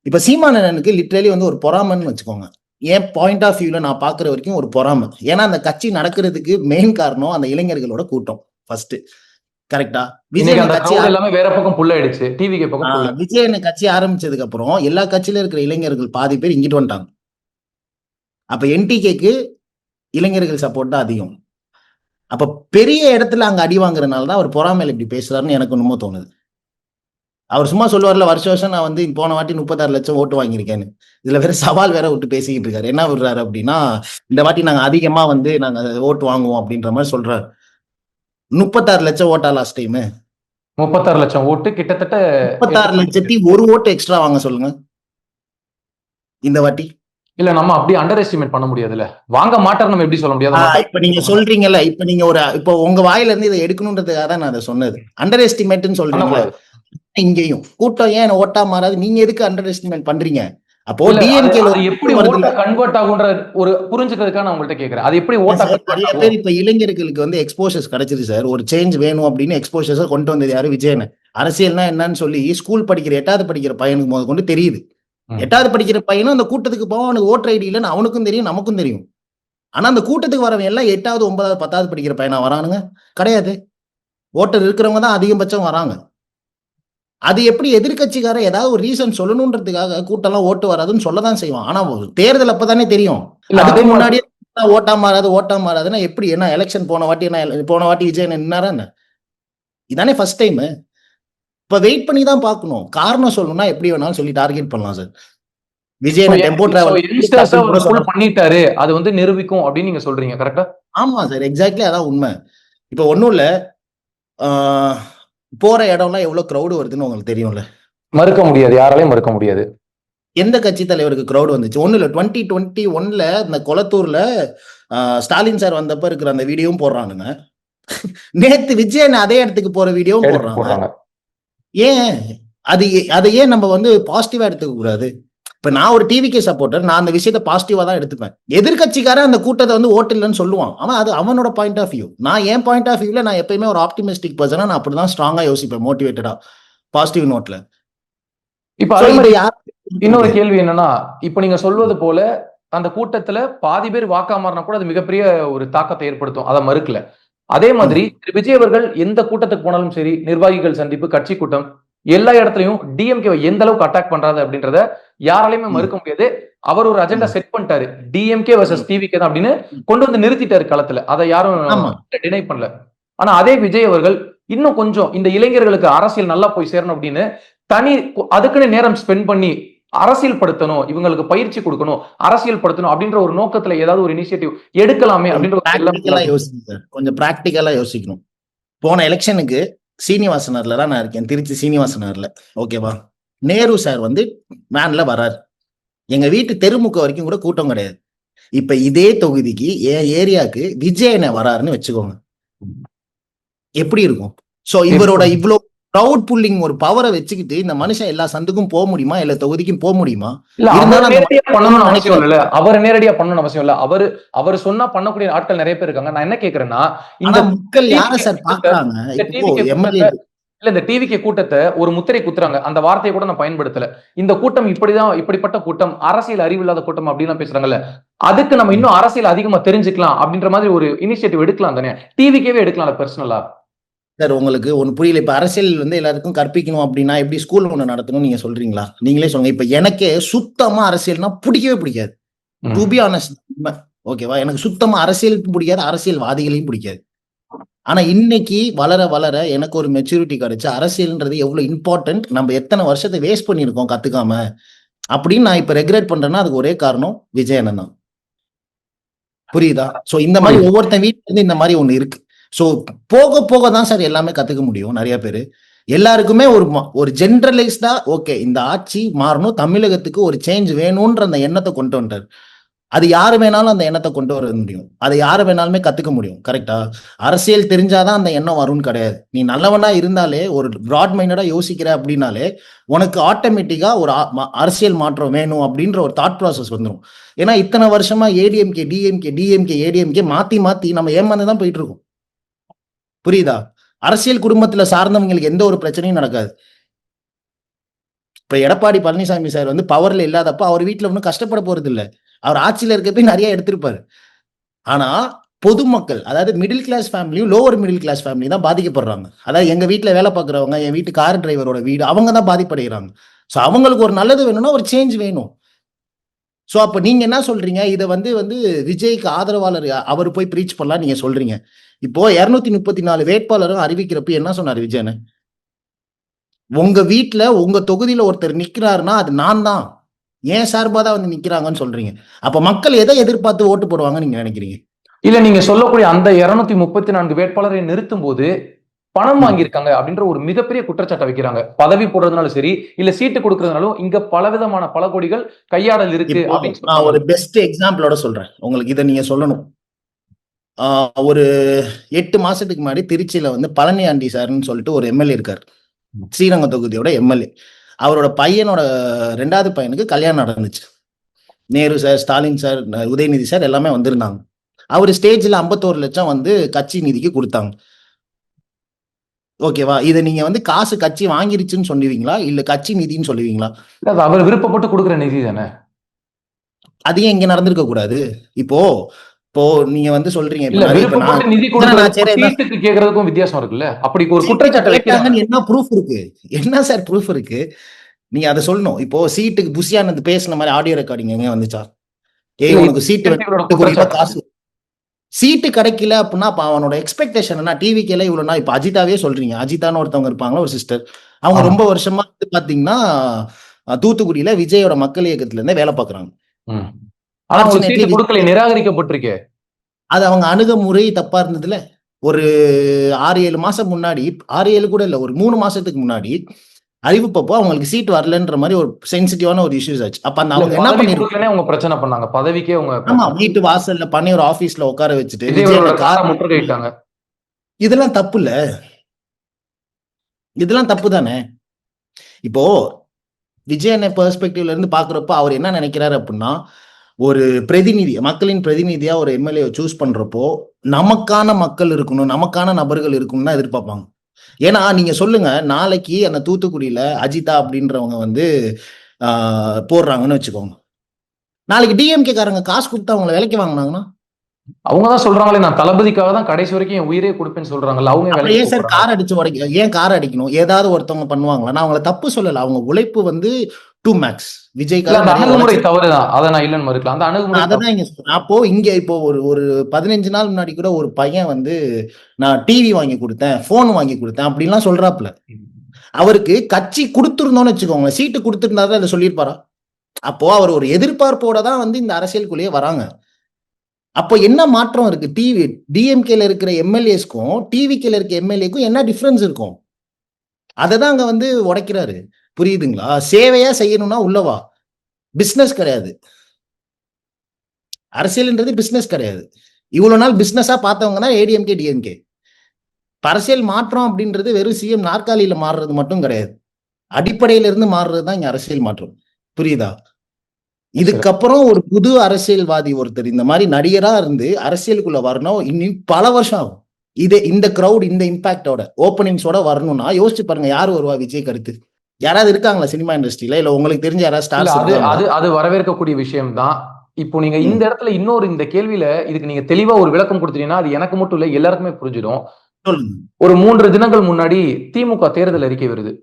இப்ப சீமான் அண்ணனுக்கு லிட்டரலி வந்து ஒரு பொறாமைன்னு வச்சுக்கோங்க. என் பாயிண்ட் ஆஃப் வியூல நான் பாக்குற வரைக்கும் ஒரு பொறாமை. ஏன்னா அந்த கட்சி நடக்கிறதுக்கு மெயின் காரணம் அந்த இளைஞர்களோட கூட்டம் ஃபர்ஸ்ட். கரெக்டா? விஜய் கட்சி எல்லாமே வேற பக்கம் புல்லாயிடுச்சு, டிவிக்கு பக்கம். விஜய் கட்சி ஆரம்பிச்சதுக்கு அப்புறம் எல்லா கட்சியில இருக்கிற இளைஞர்கள் பாதி பேர் இங்கிட்டு வந்துட்டாங்க. அப்ப என்டிகேக்கு இளைஞர்கள் சப்போர்ட் தான் அதிகம். அப்ப பெரிய இடத்துல அங்க அடி வாங்குறதுனால தான் அவர் பொறாமையில இப்படி பேசுறாருன்னு எனக்கு என்னமோ தோணுது. அவர் சும்மா சொல்லுவார்ல, வருஷம் நான் வந்து போன வாட்டி 36 லட்சம் ஓட்டு வாங்கியிருக்கேன்னு. இதுல வேற சவால் வேற விட்டு பேசிக்கிட்டு இருக்காரு. என்ன விடுறாரு அப்படின்னா, இந்த வாட்டி நாங்க அதிகமா வந்து நாங்க ஓட்டு வாங்குவோம் அப்படின்ற மாதிரி சொல்றாரு. 36 லட்சம் ஓட்டா லாஸ்ட் டைம்? 36 லட்சம் ஓட்டு, கிட்டத்தட்ட 36 லட்சத்தி ஒரு ஓட்டு எக்ஸ்ட்ரா வாங்க சொல்லுங்க இந்த வாட்டி. இல்ல, நம்ம அப்படி அண்டர் எஸ்டிமேட் பண்ண முடியாதுல்ல, வாங்க மாட்டார் நம்ம எப்படி சொல்ல முடியாது. இப்ப நீங்க சொல்றீங்கல்ல, இப்ப நீங்க இப்போ உங்க வாயில இருந்து இதை எடுக்கணும்ன்றதுக்காக தான் நான் அதை சொன்னது. அண்டர் எஸ்டிமேட்னு சொல்றீங்க. இங்கேயும் கூட்டம் ஏன் ஓட்டா மாறாது? நீங்க எதுக்கு அண்டர் எஸ்டிமேட் பண்றீங்க? அப்போ டிஎம்கே எப்படி ஓட்டா கன்வெர்ட் ஆகுன்ற ஒரு புரிஞ்சுக்கிறதுக்காக நான் உங்கள்ட்ட கேக்குறேன். அது எப்படி ஓட்டா நிறைய பேர் இப்ப இளைஞர்களுக்கு வந்து எக்ஸ்போஷர்ஸ் கிடைச்சிருக்கு சார். ஒரு சேஞ்ச் வேணும் அப்படின்னு எக்ஸ்போஷர்ஸ் கொண்டு வந்தது யாரு? விஜயன். அரசியல்னா என்னன்னு சொல்லி ஸ்கூல் படிக்கிற 8வது படிக்கிற பையனுக்கு முத கொண்டு தெரியுது. 8வது படிக்கிற பையனும் அந்த கூட்டத்துக்கு போவான். அவனுக்கு ஓட்டர் ஐடி இல்லைன்னு அவனுக்கும் தெரியும், நமக்கும் தெரியும். ஆனா அந்த கூட்டத்துக்கு வரவன் எல்லாம் 8வது 9வது 10வது படிக்கிற பையனா வரானுங்க? கிடையாது. ஓட்டர் இருக்கிறவங்க தான் அதிகபட்சம் வராங்க. அது எப்படி எதிர்கட்சிக்கார ஏதாவது ஒரு ரீசன் சொல்லணும்ன்றதுக்காக கூட்டம்லாம் ஓட்டு வராதுன்னு சொல்லதான் செய்வான். ஆனா தேர்தல் அப்பதானே தெரியும். அதுக்கு முன்னாடியே ஓட்டா மாறாதுன்னா எப்படி? என்ன எலெக்ஷன் போன வாட்டி விஜய் நின்னாரா என்ன? இதானே ஃபர்ஸ்ட் டைம். இப்ப வெயிட் பண்ணி தான் பார்க்கணும். காரணம் சொல்லணும்னா எப்படி வேணாலும் சொல்லி டார்கெட் பண்ணலாம் சார். விஜய் டெம்போ டிராவல் பண்ணிட்டாரு, அது வந்து நிரூபிக்கும் அப்படின்னு நீங்க சொல்றீங்க, கரெக்டா? ஆமா சார், எக்ஸாக்ட்லி அதான் உண்மை. இப்ப ஒண்ணும் இல்ல, போற இடம்லாம் எவ்வளவு கிரௌடு வருதுன்னு உங்களுக்கு தெரியும்ல. மறுக்க முடியாது, யாராலையும் மறுக்க முடியாது. எந்த கட்சி தலைவருக்கு கிரௌடு வந்துச்சு? ஒண்ணு இல்ல, 2021 இந்த கொளத்தூர்ல ஸ்டாலின் சார் வந்தப்ப இருக்கிற அந்த வீடியோவும் போடுறானுங்க. நேத்து விஜயன் அதே இடத்துக்கு போற வீடியோவும் போடுறாங்க. ஏன் அதை ஏன் நம்ம வந்து பாசிட்டிவா எடுத்துக்க கூடாது? இப்ப நான் ஒரு டிவிகே சப்போர்ட்டர், நான் அந்த விஷயத்த பாசிட்டிவா தான் எடுத்துப்பேன். எதிர்கட்சிக்காரன் அந்த கூட்டத்தை வந்து ஓட்டு இல்லைன்னு சொல்லுவான். அவன் அது அவனோட பாயிண்ட் ஆஃப் வியூ. நான் என் பாயிண்ட் ஆஃப் வியூல நான் எப்பயுமே ஒரு ஆப்டிமிஸ்டிக் பர்சனா நான் அப்படிதான் ஸ்ட்ராங்கா யோசிப்பேன், மோட்டிவேட்டடா, பாசிட்டிவ் நோட்ல. இப்ப அதே மாதிரி இன்னொரு கேள்வி என்னன்னா, இப்ப நீங்க சொல்வது போல அந்த கூட்டத்துல பாதி பேர் வாக்கா மாறினா கூட அது மிகப்பெரிய ஒரு தாக்கத்தை ஏற்படுத்தும், அதை மறுக்கல. அதே மாதிரி திரு விஜய் அவர்கள் எந்த கூட்டத்துக்கு போனாலும் சரி, நிர்வாகிகள் சந்திப்பு, கட்சி கூட்டம், எல்லா இடத்துலயும் டிஎம்கே எந்த அளவுக்கு அட்டாக் பண்றாரு அப்படின்றத யாராலையுமே மறுக்க முடியாது. அவர் ஒரு அஜெண்டா செட் பண்ணிட்டாரு, டிஎம்கே வர்சஸ் டிவிகே தான் அப்படின்னு கொண்டு வந்து நிறுத்திட்டாரு களத்துல. அதை யாரும் டினை பண்ணல. ஆனா அதே விஜய் அவர்கள் இன்னும் கொஞ்சம் இந்த இளைஞர்களுக்கு அரசியல் நல்லா போய் சேரணும் அப்படின்னு அதுக்குன்னு நேரம் ஸ்பெண்ட் பண்ணி அரசியல் படுத்தணும், இவங்களுக்கு பயிற்சி கொடுக்கணும், அரசியல் படுத்தணும் அப்படின்ற ஒரு நோக்கத்துல ஏதாவது ஒரு இனிஷியேட்டிவ் எடுக்கலாமே அப்படின்ற கொஞ்சம் பிராக்டிகலா யோசிக்கணும். போன எலெக்ஷனுக்கு சீனிவாசனர்ல தான் நான் இருக்கேன், திருச்சி சீனிவாசனர்ல. ஓகேவா? நேரு சார் வந்து வேன்ல வர்றாரு. எங்க வீட்டு தெருமுக்க வரைக்கும் கூட கூட்டம் கிடையாது. இப்ப இதே தொகுதிக்கு என் ஏரியாவுக்கு விஜயனை வராருன்னு வச்சுக்கோங்க, எப்படி இருக்கும்? சோ இவரோட இவ்வளவு க்ரௌட் புல்லிங் ஒரு பவரை வச்சுக்கிட்டு இந்த மனுஷன் எல்லா சந்துக்கும் போக முடியுமா? எல்லா தொகுதிக்கும் போக முடியுமா? அவர் நேரடியா பண்ணணும் அவசியம் இல்ல. அவர் சொன்னா பண்ணக்கூடிய ஆட்கள் நிறைய பேர் இருக்காங்க. நான் என்ன கேக்குறேன்னா, இந்த மக்கள் யார சார் பாக்குறாங்க? இல்ல, இந்த டிவிகே கூட்டத்தை ஒரு முத்திரை குத்துறாங்க. அந்த வார்த்தையை கூட நான் பயன்படுத்தல. இந்த கூட்டம் இப்படிப்பட்ட கூட்டம், அரசியல் அறிவு இல்லாத கூட்டம் அப்படின்னு பேசுறாங்கல்ல, அதுக்கு நம்ம இன்னும் அரசியல் அதிகமா தெரிஞ்சுக்கலாம் அப்படின்ற மாதிரி ஒரு இனிஷியேட்டிவ் எடுக்கலாம் தானே? டிவிகேவே எடுக்கலாம் பர்சனலா. சார் உங்களுக்கு ஒண்ணு புரியல. இப்ப அரசியல் வந்து எல்லாருக்கும் கற்பிக்கணும் அப்படின்னா எப்படி ஸ்கூல் ஒண்ணு நடத்தணும் நீங்க சொல்றீங்களா? நீங்களே சொல்லுங்க. இப்ப எனக்கே சுத்தமா அரசியல்னா பிடிக்கவே பிடிக்காது, டு பி ஆனஸ்ட். ஓகேவா? எனக்கு சுத்தமா அரசியலுக்கும் பிடிக்காது, அரசியல்வாதிகளையும் பிடிக்காது. ஆனா இன்னைக்கு வளர வளர எனக்கு ஒரு மெச்சூரிட்டி கிடைச்சு அரசியல்ன்றது எவ்வளவு இம்பார்ட்டன்ட், நம்ம எத்தனை வருஷத்தை வேஸ்ட் பண்ணிருக்கோம் கத்துக்காம அப்படின்னு நான் இப்ப ரெக்ரெட் பண்றேன்னா அதுக்கு ஒரே காரணம் விஜயன் தான். புரியுதா? சோ இந்த மாதிரி ஒவ்வொருத்தன் வீட்டுல இருந்து இந்த மாதிரி ஒண்ணு இருக்கு. சோ போக போக தான் சார் எல்லாமே கத்துக்க முடியும். நிறைய பேரு எல்லாருக்குமே ஒரு ஜென்ரலைஸ்டா ஓகே இந்த ஆட்சி மாறணும், தமிழகத்துக்கு ஒரு சேஞ்ச் வேணும்ன்ற அந்த எண்ணத்தை கொண்டு வந்துட்டார். அது யாரு வேணாலும் அந்த எண்ணத்தை கொண்டு வர முடியும், அதை யாரு வேணாலுமே கத்துக்க முடியும். கரெக்டா? அரசியல் தெரிஞ்சாதான் அந்த எண்ணம் வரும்னு கிடையாது. நீ நல்லவனா இருந்தாலே, ஒரு பிராட் மைண்டடா யோசிக்கிற அப்படின்னாலே, உனக்கு ஆட்டோமேட்டிக்கா ஒரு அரசியல் மாற்றம் வேணும் அப்படின்ற ஒரு தாட் ப்ராசஸ் வந்துடும். ஏன்னா இத்தனை வருஷமா ஏடிஎம்கே டிஎம்கே டிஎம்கே ஏடிஎம்கே மாத்தி மாத்தி நம்ம ஏமாந்து தான் போயிட்டு இருக்கோம். புரியுதா? அரசியல் குடும்பத்துல சார்ந்தவங்களுக்கு எந்த ஒரு பிரச்சனையும் நடக்காது. இப்ப எடப்பாடி பழனிசாமி சார் வந்து பவர்ல இல்லாதப்ப அவர் வீட்டுல ஒன்றும் கஷ்டப்பட போறது இல்ல. அவர் ஆட்சியில இருக்கப்ப நிறைய எடுத்திருப்பாரு. ஆனா பொதுமக்கள், அதாவது மிடில் கிளாஸ் ஃபேமிலியும் லோவர் மிடில் கிளாஸ் ஃபேமிலி தான் பாதிக்கப்படுறாங்க. அதாவது எங்க வீட்டுல வேலை பார்க்குறவங்க, என் வீட்டு கார் டிரைவரோட வீடு, அவங்க தான் பாதிப்படைகிறாங்க. ஸோ அவங்களுக்கு ஒரு நல்லது வேணும்னா ஒரு சேஞ்ச் வேணும். ஸோ அப்ப நீங்க என்ன சொல்றீங்க? இதை வந்து வந்து விஜய்க்கு ஆதரவாளர் அவர் போய் ப்ரீச் பண்ணலாம் நீங்க சொல்றீங்க. இப்போ 234 வேட்பாளரும் அறிவிக்கிறப்ப என்ன சொன்னார் விஜயன்? உங்க வீட்டுல உங்க தொகுதியில ஒருத்தர் நிக்கிறாருன்னா அது நான் தான், ஏன் சார்பா தான் வந்து நிக்கிறாங்கன்னு சொல்றீங்க. அப்ப மக்கள் எதை எதிர்பார்த்து ஓட்டு போடுவாங்கன்னு நீங்க நினைக்கிறீங்க? இல்ல, நீங்க சொல்லக்கூடிய அந்த 234 வேட்பாளரை நிறுத்தும் போது பணம் வாங்கியிருக்காங்க அப்படின்ற ஒரு மிகப்பெரிய குற்றச்சாட்டை வைக்கிறாங்க. பதவி போடுறதுனாலும் சரி, இல்ல சீட்டு கொடுக்கறதுனாலும் இங்க பலவிதமான பல கோடிகள் கையாடல் இருக்கு அப்படின்னு நான் ஒரு பெஸ்ட் எக்ஸாம்பிளோட சொல்றேன் உங்களுக்கு, இதை நீங்க சொல்லணும். ஒரு 8 மாசத்துக்கு முன்னாடி திருச்சியில வந்து பழனி ஆண்டி சார்ன்னு சொல்லிட்டு ஒரு எம்எல்ஏ இருக்காரு, ஸ்ரீரங்கம் தொகுதியோட எம்எல்ஏ. அவரோட பையனோட 2வது பையனுக்கு கல்யாணம் நடந்துச்சு. Nehru sir, Stalin sir, Udhayanidhi sir எல்லாமே வந்திருந்தாங்க. அவர் ஸ்டேஜ்ல 51 லட்சம் வந்து கட்சி நிதிக்கு கொடுத்தாங்க. ஓகேவா? இதை நீங்க வந்து காசு கட்சி வாங்கிருச்சுன்னு சொல்லுவீங்களா, இல்ல கட்சி நிதின்னு சொல்லுவீங்களா? அவர் விருப்பப்பட்டு கொடுக்குற நிதி தானே. அது ஏன் இங்க நடந்திருக்க கூடாது? இப்போ இப்போ நீங்க வந்து சொல்றீங்க, நிதி கொடுக்கறதுக்கு கேக்குறதுக்கும் வித்தியாசம் இருக்குல்ல. அப்படி ஒரு குற்றச்சாட்டு வைக்கிறாங்க. என்ன ப்ரூஃப் இருக்கு? என்ன சார் ப்ரூஃப் இருக்கு? நீங்க அதை சொல்லணும். இப்போ சீட்டுக்கு புஷியானது பேசின மாதிரி ஆடியோ ரெக்கார்டிங் எங்க வந்துச்சா? உனக்கு சீட்டு காசு, சீட்டு கிடைக்கல அப்படின்னா அப்ப அவனோட எக்ஸ்பெக்டேஷன் என்ன? டிவிக்கெல்லாம் இவ்வளவுனா, இப்ப அஜிதாவே சொல்றீங்க, அஜிதான்னு ஒருத்தவங்க இருப்பாங்களா, ஒரு சிஸ்டர், அவங்க ரொம்ப வருஷமா வந்து பாத்தீங்கன்னா தூத்துக்குடியில விஜயோட மக்கள் இயக்கத்துல இருந்தே வேலை பாக்குறாங்க. நிராகரிக்கப்பட்டிருக்கே. அது அவங்க அணுகுமுறை தப்பா இருந்ததுல. ஒரு 6-7 மாசம் முன்னாடி, 6-7 கூட இல்ல, ஒரு 3 மாசத்துக்கு முன்னாடி அறிவிப்பப்போ அவங்களுக்கு சீட் வரலன்ற மாதிரி ஒரு சென்சிட்டிவான ஒரு இஷ்யூஸ் ஆச்சு. அப்ப அந்த அவங்க என்ன பண்ணிருக்காங்க, அவங்க பிரச்சனை பண்ணாங்க பதவிக்கே. அவங்க ஆமா, வீட்டு வாசல்ல பண்ணி ஒரு ஆபீஸ்ல உட்கார வச்சுட்டு முற்றுகையிட்டாங்க. இதெல்லாம் தப்பு இல்ல? இதெல்லாம் தப்பு தானே? இப்போ விஜயன் பெர்ஸ்பெக்டிவ்ல இருந்து பாக்குறப்ப அவர் என்ன நினைக்கிறாரு அப்படின்னா, ஒரு பிரதிநிதி, மக்களின் பிரதிநிதியா ஒரு எம்எல்ஏ சூஸ் பண்றப்போ நமக்கான மக்கள் இருக்கணும், நமக்கான நபர்கள் இருக்கணும்னு தான் எதிர்பார்ப்பாங்க. ஏன்னா நீங்க சொல்லுங்க, நாளைக்கு அந்த தூத்துக்குடியில அஜிதா அப்படின்றவங்க வந்து போடுறாங்கன்னு வச்சுக்கோங்க, நாளைக்கு டிஎம்கே காரங்க காசு கொடுத்து அவங்களை விலைக்கு வாங்கினாங்கன்னா, அவங்கதான் சொல்றாங்களே, நான் தளபதிக்காக தான் கடைசி வரைக்கும் என் உயிரே கொடுப்பேன்னு சொல்றாங்கல்ல. அவங்க ஏன் சார் கார் அடிச்சு உடைக்க, ஏன் கார் அடிக்கணும்? ஏதாவது ஒருத்தவங்க பண்ணுவாங்களா? நான் அவங்கள தப்பு சொல்லல, அவங்க உழைப்பு வந்து டூ மேக்ஸ். விஜய்க்காக அணுகுமுறை தவறுதான், அதை நான் இல்லைன்னு மறுக்கலாம். அந்த அணுகுமுறை அதான் இங்க அப்போ இங்க இப்போ ஒரு 15 நாள் முன்னாடி கூட ஒரு பையன் வந்து நான் டிவி வாங்கி கொடுத்தேன், போன் வாங்கி கொடுத்தேன் அப்படின்லாம் சொல்றாப்புல. அவருக்கு கட்சி கொடுத்துருந்தோம்னு வச்சுக்கோங்க, சீட்டு கொடுத்துருந்தாதான் அதை சொல்லியிருப்பாரா? அப்போ அவர் ஒரு எதிர்பார்ப்போட தான் வந்து இந்த அரசியலுக்குள்ளேயே வராங்க. அப்போ என்ன மாற்றம் இருக்கு? டிஎம்கேல இருக்கிற எம்எல்ஏஸ்க்கும் டிவிகேல இருக்க எம்எல்ஏக்கும் என்ன டிஃபரன்ஸ் இருக்கும்? அதை தான் அங்க வந்து உடைக்கிறாரு. புரியுதுங்களா? சேவையா செய்யணும்னா உள்ளவா, பிசினஸ் கிடையாது. அரசியல்ன்றது பிசினஸ் கிடையாது. இவ்வளவு நாள் பிசினஸா பார்த்தவங்க தான் ஏடிஎம்கே டிஎம்கே. அரசியல் மாற்றம் அப்படின்றது வெறும் சிஎம் நாற்காலியில மாறுறது மட்டும் கிடையாது, அடிப்படையில இருந்து மாறுறது தான் இங்க அரசியல் மாற்றம். புரியுதா? இதுக்கப்புறம் ஒரு புது அரசியல்வாதி ஒருத்தர் இந்த மாதிரி நடிகரா இருந்து அரசியலுக்குள்ள வரணும், இன்னும் பல வருஷம் ஆகும். இந்த கிரௌட், இந்த இம்பாக்டோட ஓப்பனிங்ஸோட வரணும்னா யோசிச்சு பாருங்க, யாரு வருவா விஜய் கருத்து? யாராவது இருக்காங்களா சினிமா இண்டஸ்ட்ரியில? இல்ல உங்களுக்கு தெரிஞ்ச யாராவது ஸ்டார்ஸ்? அது வரவேற்கக்கூடிய விஷயம் தான். இப்போ நீங்க இந்த இடத்துல இன்னொரு இந்த கேள்வியில இதுக்கு நீங்க தெளிவா ஒரு விளக்கம் கொடுத்தீங்கன்னா அது எனக்கு மட்டும் இல்ல, எல்லாருக்குமே புரிஞ்சிடும். ஒரு 3 தினங்கள் முன்னாடி திமுக தேர்தல் அறிக்கை வருது.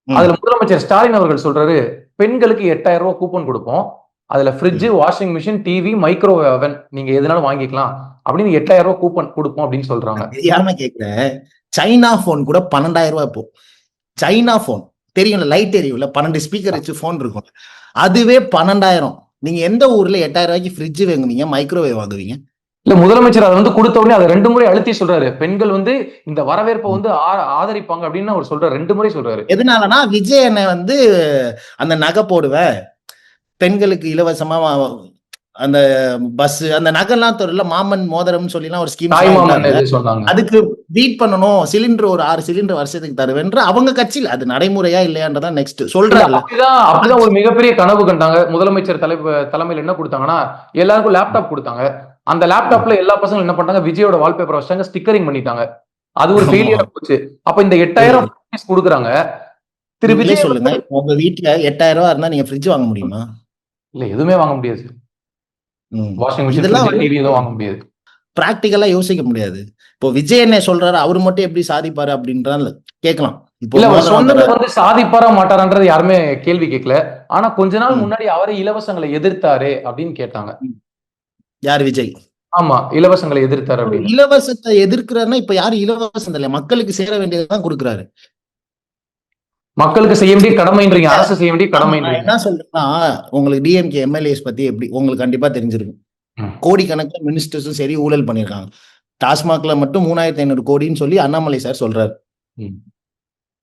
அதுல முதலமைச்சர் ஸ்டாலின் அவர்கள் சொல்றாரு, பெண்களுக்கு 8000 ரூபாய் கூப்பன் கொடுப்போம், அதுல fridge, washing machine, TV, microwave அவன் நீங்க எதுனாலும் வாங்கிக்கலாம் அப்படின்னு 8000 ரூபாய் கூப்பன் கொடுப்போம் அப்படின்னு சொல்றாங்க. யாருமே கேட்கிறேன், சைனா போன் கூட 12,000 ரூபாய். இப்போ சைனா போன் தெரியும்ல, லைட் எரியும்ல, 12 ஸ்பீக்கர் வச்சு போன் இருக்கும், அதுவே 12,000. நீங்க எந்த ஊர்ல 8000 ரூபாய்க்கு ஃப்ரிட்ஜ் வாங்குவீங்க, மைக்ரோவேவ் வாங்குவீங்க? இல்ல, முதலமைச்சர் அதை வந்து கொடுத்த உடனே அதை 2 முறை அழுத்தி சொல்றாரு, பெண்கள் வந்து இந்த வரவேற்பை வந்து ஆதரிப்பாங்க அப்படின்னு அவர் சொல்றாரு, 2 முறை சொல்றாரு. எதனாலனா விஜய் என்ன வந்து அந்த நகை போடுவேன், பெண்களுக்கு இலவசமா அந்த பஸ் அந்த நகைலாம் தெரியல மாமன் மோதிரம் சொல்லிலாம் ஒரு ஸ்கீம் தாய்மாமன் எது சொன்னாங்க. அதுக்கு பீட் பண்ணணும் சிலிண்டர் ஒரு 6 சிலிண்டர் வருஷத்துக்கு தருவேன்ற அவங்க கட்சியில் அது நடைமுறையா இல்லையான்றதான் நெக்ஸ்ட் சொல்றாங்க. அப்படிதான் ஒரு மிகப்பெரிய கனவு கண்டாங்க. முதலமைச்சர் தலைமையில் என்ன கொடுத்தாங்கன்னா எல்லாருக்கும் லேப்டாப் கொடுத்தாங்க. அந்த லேப்டாப்ல எல்லா பசங்களும் என்ன பண்ணாங்க, விஜயோட வால்பேப்பர் வச்சாங்க, ஸ்டிக்கரிங் பண்ணிட்டாங்க. அது ஒரு ஃபெயிலியர் போச்சு. அப்ப இந்த 8000 கொடுக்குறாங்க. திரு விஜய் சொல்லுங்க, உங்க வீட்டுல 8000 ரூபாய் இருந்தா நீங்க ஃப்ரிட்ஜ் வாங்க முடியுமா? இல்ல, எதுவுமே வாங்க முடியாது. வாஷிங் மிஷின் டிவி எதுவும் வாங்க முடியாது. பிராக்டிகலா யோசிக்க முடியாது. இப்போ விஜய் என்ன சொல்றாரு, அவரு மட்டும் எப்படி சாதிப்பாரு அப்படின்றால கேட்கலாம். இப்போ சொன்னது வந்து சாதிப்பாரா மாட்டாரான்றது யாருமே கேள்வி கேட்கல. ஆனா கொஞ்ச நாள் முன்னாடி அவரே இலவசங்களை எதிர்த்தாரு அப்படின்னு கேட்டாங்க. யார்? விஜய். ஆமா, இலவசங்களை எதிர்த்தாரு அப்படின்னு. இலவசத்தை எதிர்க்கிறாருன்னா இப்ப யாரு இலவசம் இல்ல, மக்களுக்கு சேர வேண்டியதுதான் கொடுக்குறாரு. மக்களுக்கு செய்ய வேண்டிய கடமைன்றீங்க, அரசு செய்ய வேண்டிய கடமைன்றீங்க. என்ன சொல்றேன்னா, உங்களுக்கு டிஎம்கே எம்எல்ஏஸ் பத்தி எப்படி உங்களுக்கு கண்டிப்பா தெரிஞ்சிருக்கும். கோடிக்கணக்கில் மினிஸ்டர்ஸும் சரி ஊழல் பண்ணிருக்காங்க. டாஸ்மாக்ல மட்டும் 3500 கோடின்னு சொல்லி அண்ணாமலை சார் சொல்றாரு.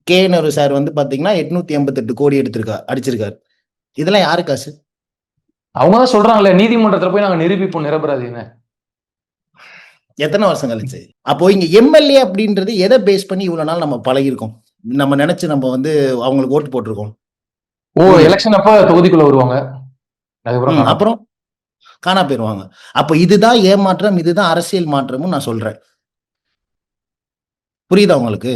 கேஎன்ஆர் சார் வந்து பாத்தீங்கன்னா 888 கோடி அடிச்சிருக்காரு. இதெல்லாம் யாரு காசு? அவங்கதான் சொல்றாங்களே, நீதிமன்றத்துல போய் நாங்க நிரூபிப்போம் நிரபராதின்னு. எத்தனை வருஷம் கழிச்சு? அப்போ இங்க எம்எல்ஏ அப்படின்றது எதை பேஸ் பண்ணி இவ்வளவு நாள் நம்ம பழகிருக்கோம், நம்ம நினைச்சு நம்ம வந்து அவங்களுக்கு ஓட்டு போட்டிருக்கோம். எலெக்ஷன் அப்ப தொகுதிக்குள்ள வருவாங்க, அப்புறம் காணா போயிருவாங்க. அப்ப இதுதான் ஏமாற்றம், இதுதான் அரசியல் மாற்றமும் நான் சொல்றேன். புரியுதா உங்களுக்கு?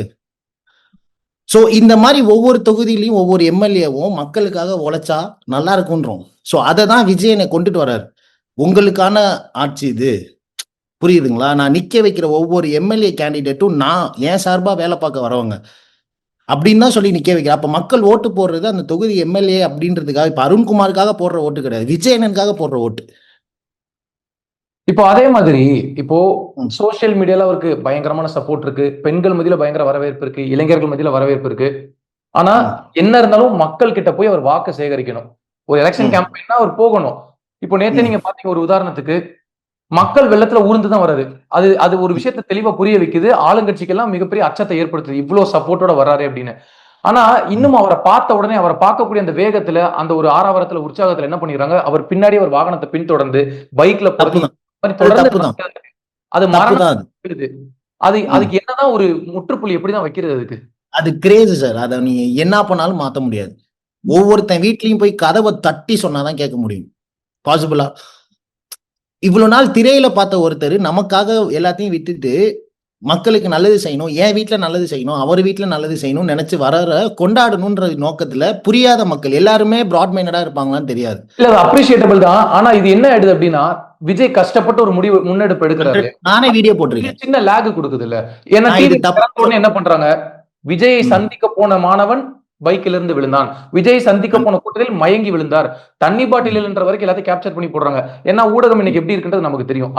சோ இந்த மாதிரி ஒவ்வொரு தொகுதியிலையும் ஒவ்வொரு எம்எல்ஏவும் மக்களுக்காக உழைச்சா நல்லா இருக்கும்ன்றோம். சோ அதை தான் விஜயனை கொண்டுட்டு வர்றாரு. உங்களுக்கான ஆட்சி இது, புரியுதுங்களா? நான் நிக்க வைக்கிற ஒவ்வொரு எம்எல்ஏ கேண்டிடேட்டும் நான் என் சார்பா வேலை பார்க்க வரவங்க அப்படின்னு தான் சொல்லி நிக்க வைக்கிறேன். அப்ப மக்கள் ஓட்டு போடுறது அந்த தொகுதி எம்எல்ஏ அப்படின்றதுக்காக, இப்ப அருண்குமாருக்காக போடுற ஓட்டு கிடையாது, விஜயனுக்காக போடுற ஓட்டு. இப்போ அதே மாதிரி இப்போ சோசியல் மீடியால அவருக்கு பயங்கரமான சப்போர்ட் இருக்கு, பெண்கள் மத்தியில பயங்கர வரவேற்பு இருக்கு, இளைஞர்கள் மத்தியில வரவேற்பு இருக்கு. ஆனா என்ன இருந்தாலும் மக்கள் கிட்ட போய் அவர் வாக்கு சேகரிக்கணும். ஒரு எலெக்ஷன் கேம்பெயின்னா அவர் போகணும். இப்போ நேத்து நீங்க பாத்தீங்க, ஒரு உதாரணத்துக்கு மக்கள் வெள்ளத்துல ஊர்ந்துதான் வர்றாரு. அது ஒரு விஷயத்த தெளிவா புரிய வைக்குது. ஆளுங்கட்சிக்கெல்லாம் மிகப்பெரிய அச்சத்தை ஏற்படுத்துது, இவ்வளவு சப்போர்ட்டோட வர்றாரு அப்படின்னு. ஆனா இன்னும் அவரை பார்த்த உடனே, அவரை பார்க்கக்கூடிய அந்த வேகத்துல, அந்த ஒரு ஆரவாரத்துல, உற்சாகத்துல என்ன பண்ணிடுறாங்க, அவர் பின்னாடி ஒரு வாகனத்தை பின்தொடர்ந்து பைக்ல போறது, அது மரணம். அதுக்கு என்னதான் ஒரு முற்றுப்புள்ளி எப்படிதான் வைக்கிறது? அதுக்கு அது கிரேஸ் சார். அதை நீ என்ன பண்ணாலும் மாத்த முடியாது. ஒவ்வொருத்தன் வீட்லயும் போய் கதவை தட்டி சொன்னாதான் கேட்க முடியும். பாசிபிளா? இவ்வளவு நாள் திரையில பார்த்த ஒருத்தர் நமக்காக எல்லாத்தையும் விட்டுட்டு மக்களுக்கு நல்லது செய்யணும், என் வீட்டுல நல்லது செய்யணும், அவர் வீட்டுல நல்லது செய்யணும் நினைச்சு வர கொண்டாடணும்ன்ற நோக்கத்துல புரியாத மக்கள் எல்லாருமே பிராட் மைண்டடா இருப்பாங்களான்னு தெரியாது. இல்ல, அப்ரிஷியேட்டபிள் தான். ஆனா இது என்ன ஆயிடுது அப்படின்னா, விஜய் கஷ்டப்பட்டு ஒரு முன்னெடுப்பு எடுக்கிறாரு. நானே வீடியோ போட்டிருக்கேன், சின்ன லேக் கொடுக்குது இல்ல. ஏன்னா என்ன பண்றாங்க, விஜயை சந்திக்க போன மாணவன் பைக்கில இருந்து விழுந்தான், விஜய் சந்திக்க போன கூட்டத்தில் மயங்கி விழுந்தார், தண்ணி பாட்டில் என்ற வரைக்கும் எல்லாத்தையும் கேப்சர் பண்ணி போடுறாங்க. ஏன்னா ஊடகம் இன்னைக்கு எப்படி இருக்குன்றது நமக்கு தெரியும்.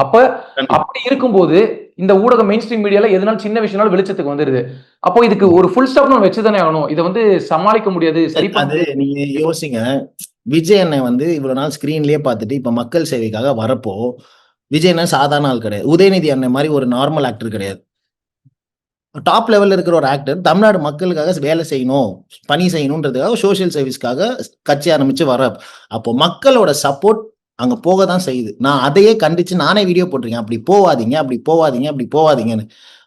அப்படி இருக்கும்போது இந்த ஊடகம் மெயின் ஸ்ட்ரீம் மீடியால எதனால சின்ன விஷயம்னாலும் வெளிச்சத்துக்கு வந்துருது. அப்போ இதுக்கு ஒரு ஃபுல் ஸ்டாப் நம்ம வச்சுதானே ஆகணும். இதை வந்து சமாளிக்க முடியாது. சரி, அது நீங்க யோசிங்க. விஜய் அண்ணன் வந்து இவ்வளவு நாள் ஸ்கிரீன்லயே பார்த்துட்டு இப்ப மக்கள் சேவைக்காக வரப்போ, விஜய் அண்ணன் சாதாரண ஆள் கிடையாது. உதயநிதி அண்ணன் மாதிரி ஒரு நார்மல் ஆக்டர் கிடையாது. டாப் லெவல்ல இருக்கிற ஒரு ஆக்டர் தமிழ்நாடு மக்களுக்காக வேலை செய்யணும், பணி செய்யணும்ன்றதுக்காக சோசியல் சர்வீஸ்க்காக கட்சி ஆரம்பிச்சு வர. அப்போ மக்களோட சப்போர்ட் அங்க போக தான் செய்யுது. நான் அதையே கண்டிச்சு நானே வீடியோ போட்டிருக்கேன், அப்படி போவாதீங்க, அப்படி போவாதீங்க, அப்படி போவாதீங்கன்னு.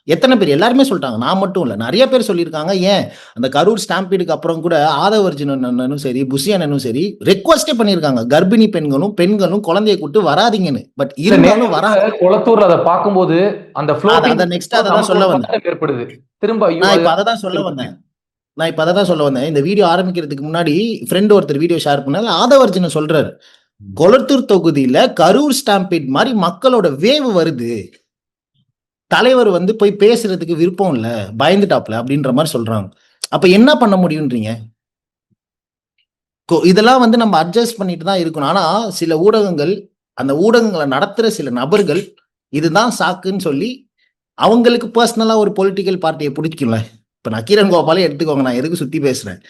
எத்தனை பேர்? எல்லாருமே சொல்லிட்டாங்க, நான் மட்டும் இல்ல, நிறைய பேர் சொல்லியிருக்காங்க. ஏன் அந்த கரூர் ஸ்டாம்பீடுக்கு அப்புறம் கூட ஆதவர்ஜுன் அண்ணனும் சரி, புஷி அண்ணனும் சரி ரெக்வஸ்டே பண்ணியிருக்காங்க, கர்ப்பிணி பெண்களும் குழந்தையை கூட்டு வராதீங்கன்னு. பட் இருந்தாலும் வராது. குளத்தூர்ல அதை பார்க்கும்போது அந்த நெக்ஸ்ட் அதான் சொல்ல வந்தேன். ஏற்படுது திரும்ப. நான் இப்ப அதை தான் சொல்ல வந்தேன். இந்த வீடியோ ஆரம்பிக்கிறதுக்கு முன்னாடி ஃப்ரெண்ட் ஒருத்தர் வீடியோ ஷேர் பண்ணாரு. ஆதவர்ஜுன் சொல்றாரு, கொளத்தூர் தொகுதியில கரூர் ஸ்டாம்பீட் மாதிரி மக்களோட வேவு வருது, தலைவர் வந்து போய் பேசுறதுக்கு விருப்பம் இல்ல, பயந்துட்டாப்ல அப்படின்ற மாதிரி சொல்றாங்க. அப்ப என்ன பண்ண முடியும்ன்றீங்க? இதெல்லாம் வந்து நம்ம அட்ஜஸ்ட் பண்ணிட்டு தான் இருக்கணும். ஆனா சில ஊடகங்கள், அந்த ஊடகங்களை நடத்துற சில நபர்கள் இதுதான் சாக்குன்னு சொல்லி அவங்களுக்கு பர்சனலா ஒரு பொலிட்டிக்கல் பார்ட்டியை பிடிக்கல. இப்ப நக்கீரன் கோபாலே எடுத்துக்கோங்க, நான் எதுக்கு சுத்தி பேசுறேன்,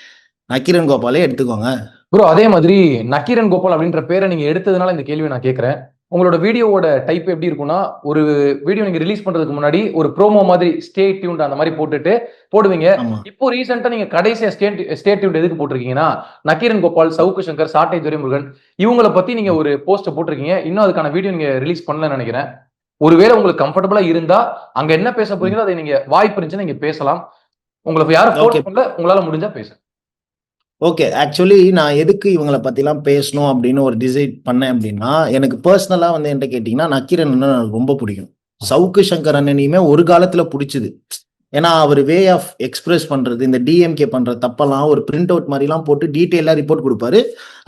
நக்கீரன் கோபாலே எடுத்துக்கோங்க ப்ரோ. அதே மாதிரி நக்கீரன் கோபால் அப்படின்ற பேரை நீங்க எடுத்ததுனால இந்த கேள்வி நான் கேட்கிறேன். உங்களோட வீடியோவோட டைப் எப்படி இருக்கும்னா, ஒரு வீடியோ நீங்க ரிலீஸ் பண்றதுக்கு முன்னாடி ஒரு ப்ரோமோ மாதிரி ஸ்டே டியூன்ட் அந்த மாதிரி போட்டுட்டு போடுவீங்க. இப்போ ரீசெண்டா நீங்க கடைசியா ஸ்டே டியூன்ட் எதுக்கு போட்டிருக்கீங்கன்னா, நக்கீரன் கோபால், சவுக்கு சங்கர், சாட்டை துரைமுருகன் இவங்கள பத்தி நீங்க ஒரு போஸ்ட் போட்டிருக்கீங்க. இன்னும் அதுக்கான வீடியோ நீங்க ரிலீஸ் பண்ணலன்னு நினைக்கிறேன். ஒருவேளை உங்களுக்கு கம்ஃபர்டபுளா இருந்தா அங்க என்ன பேச போறீங்களோ அதை நீங்க வாய்ப்பு இருந்துச்சுன்னா நீங்க பேசலாம். உங்களுக்கு யாரும் ஃபோர்ஸ் பண்ணல, உங்களால முடிஞ்சா பேசுங்க. ஓகே. ஆக்சுவலி நான் எதுக்கு இவங்கள பத்திலாம் பேசணும் அப்படின்னு ஒரு டிசைட் பண்ணேன் அப்படின்னா, எனக்கு பர்சனலா வந்து என்கிட்ட கேட்டீங்கன்னா, நக்கீரன் அண்ணன் எனக்கு ரொம்ப பிடிக்கும். சவுக்கு சங்கர் அண்ணனையுமே ஒரு காலத்துல பிடிச்சது. ஏன்னா அவர் வே ஆஃப் எக்ஸ்பிரஸ் பண்றது, இந்த டிஎம்கே பண்ற தப்பெல்லாம் ஒரு பிரிண்ட் அவுட் மாதிரிலாம் போட்டு டீட்டெயிலாக ரிப்போர்ட் கொடுப்பாரு.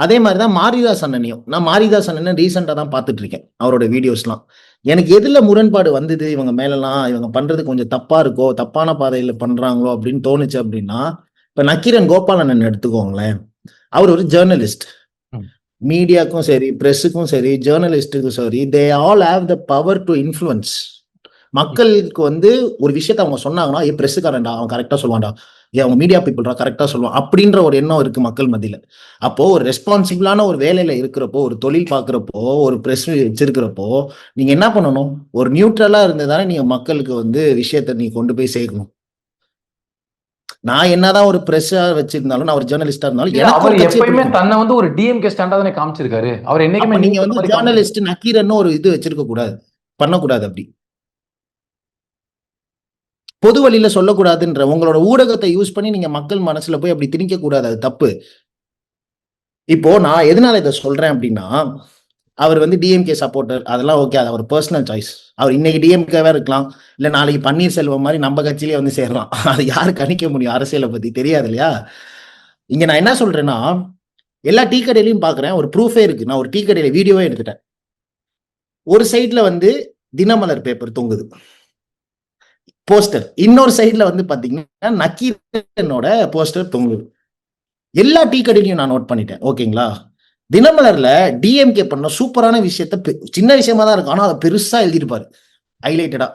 அதே மாதிரி தான் மாரிதாஸ் அண்ணனையும். நான் மாரிதாஸ் அண்ணனை ரீசெண்டாக தான் பார்த்துட்டு இருக்கேன் அவரோட வீடியோஸ்லாம். எனக்கு எதுல முரண்பாடு வந்தது இவங்க மேலலாம், இவங்க பண்றது கொஞ்சம் தப்பா இருக்கோ, தப்பான பாதையில பண்றாங்களோ அப்படின்னு தோணுச்சு அப்படின்னா, இப்ப நக்கீரன் கோபாலன் எடுத்துக்கோங்களேன். அவர் ஒரு ஜேர்னலிஸ்ட். மீடியாக்கும் சரி, பிரஸுக்கும் சரி, ஜேர்னலிஸ்டுக்கும் சரி, they all have the power to influence. மக்களுக்கு வந்து ஒரு விஷயத்த அவங்க சொன்னாங்கன்னா, பிரஸுக்காரன்டா அவன் கரெக்டா சொல்லுவான்டா, அவங்க மீடியா பீப்புள்டா கரெக்டா சொல்லுவான் அப்படின்ற ஒரு எண்ணம் இருக்கு மக்கள் மத்தியில. அப்போ ஒரு ரெஸ்பான்சிபிளான ஒரு வேலையில இருக்கிறப்போ, ஒரு தொழில் பார்க்குறப்போ, ஒரு பிரஸ் வச்சிருக்கிறப்போ, நீங்க என்ன பண்ணணும்? ஒரு நியூட்ரலா இருந்ததானே நீங்க மக்களுக்கு வந்து விஷயத்த நீ கொண்டு போய் சேர்க்கணும். நான் என்னதான் ஒரு பிரஸ்ஸா வச்சிருந்தாலும், நான் ஒரு ஜேர்னலிஸ்டா இருந்தாலும், அவர் எப்பயுமே தன்னை வந்து ஒரு டிஎம்கே ஸ்டாண்டா தானே காமிச்சிருக்காரு. அவர் என்னைக்குமே நீங்க வந்து ஜேர்னலிஸ்ட் நக்கீரன்னு ஒரு இது வச்சிருக்க கூடாது, பண்ணக்கூடாது. அப்படி பொது வழியில சொல்லக்கூடாதுன்ற உங்களோட ஊடகத்தை யூஸ் பண்ணி நீங்க மக்கள் மனசுல போய் அப்படி திணிக்க கூடாது, அது தப்பு. இப்போ நான் எதனால இதை சொல்றேன் அப்படின்னா, அவர் வந்து டிஎம்கே சப்போர்ட்டர், அதெல்லாம் ஓகே, அது அவர் பர்சனல் சாய்ஸ். அவர் இன்னைக்கு டிஎம்கேவா இருக்கலாம், இல்ல நாளைக்கு பன்னீர்செல்வம் மாதிரி நம்ம கட்சியிலே வந்து சேரலாம். அது யாரு கணிக்க முடியும்? அரசியலை பத்தி தெரியாது இல்லையா? இங்க நான் என்ன சொல்றேன்னா, எல்லா டீ கடையிலையும் பாக்குறேன், ஒரு ப்ரூஃபே இருக்கு. நான் ஒரு டீ கடையில வீடியோவே எடுத்துட்டேன். ஒரு சைட்ல வந்து தினமலர் பேப்பர் தொங்குது, போஸ்டர். இன்னொரு சைட்ல வந்து பாத்தீங்கன்னா நக்கீரனோட போஸ்டர் தொங்குது. எல்லா டீ கடையிலையும் நான் நோட் பண்ணிட்டேன். ஓகேங்களா? தினமலர்ல டிஎம்கே பண்ண சூப்பரான விஷயத்த, சின்ன விஷயமா தான் இருக்கும், ஆனா அதை பெருசா எழுதிருப்பாரு, ஹைலைட்டடா.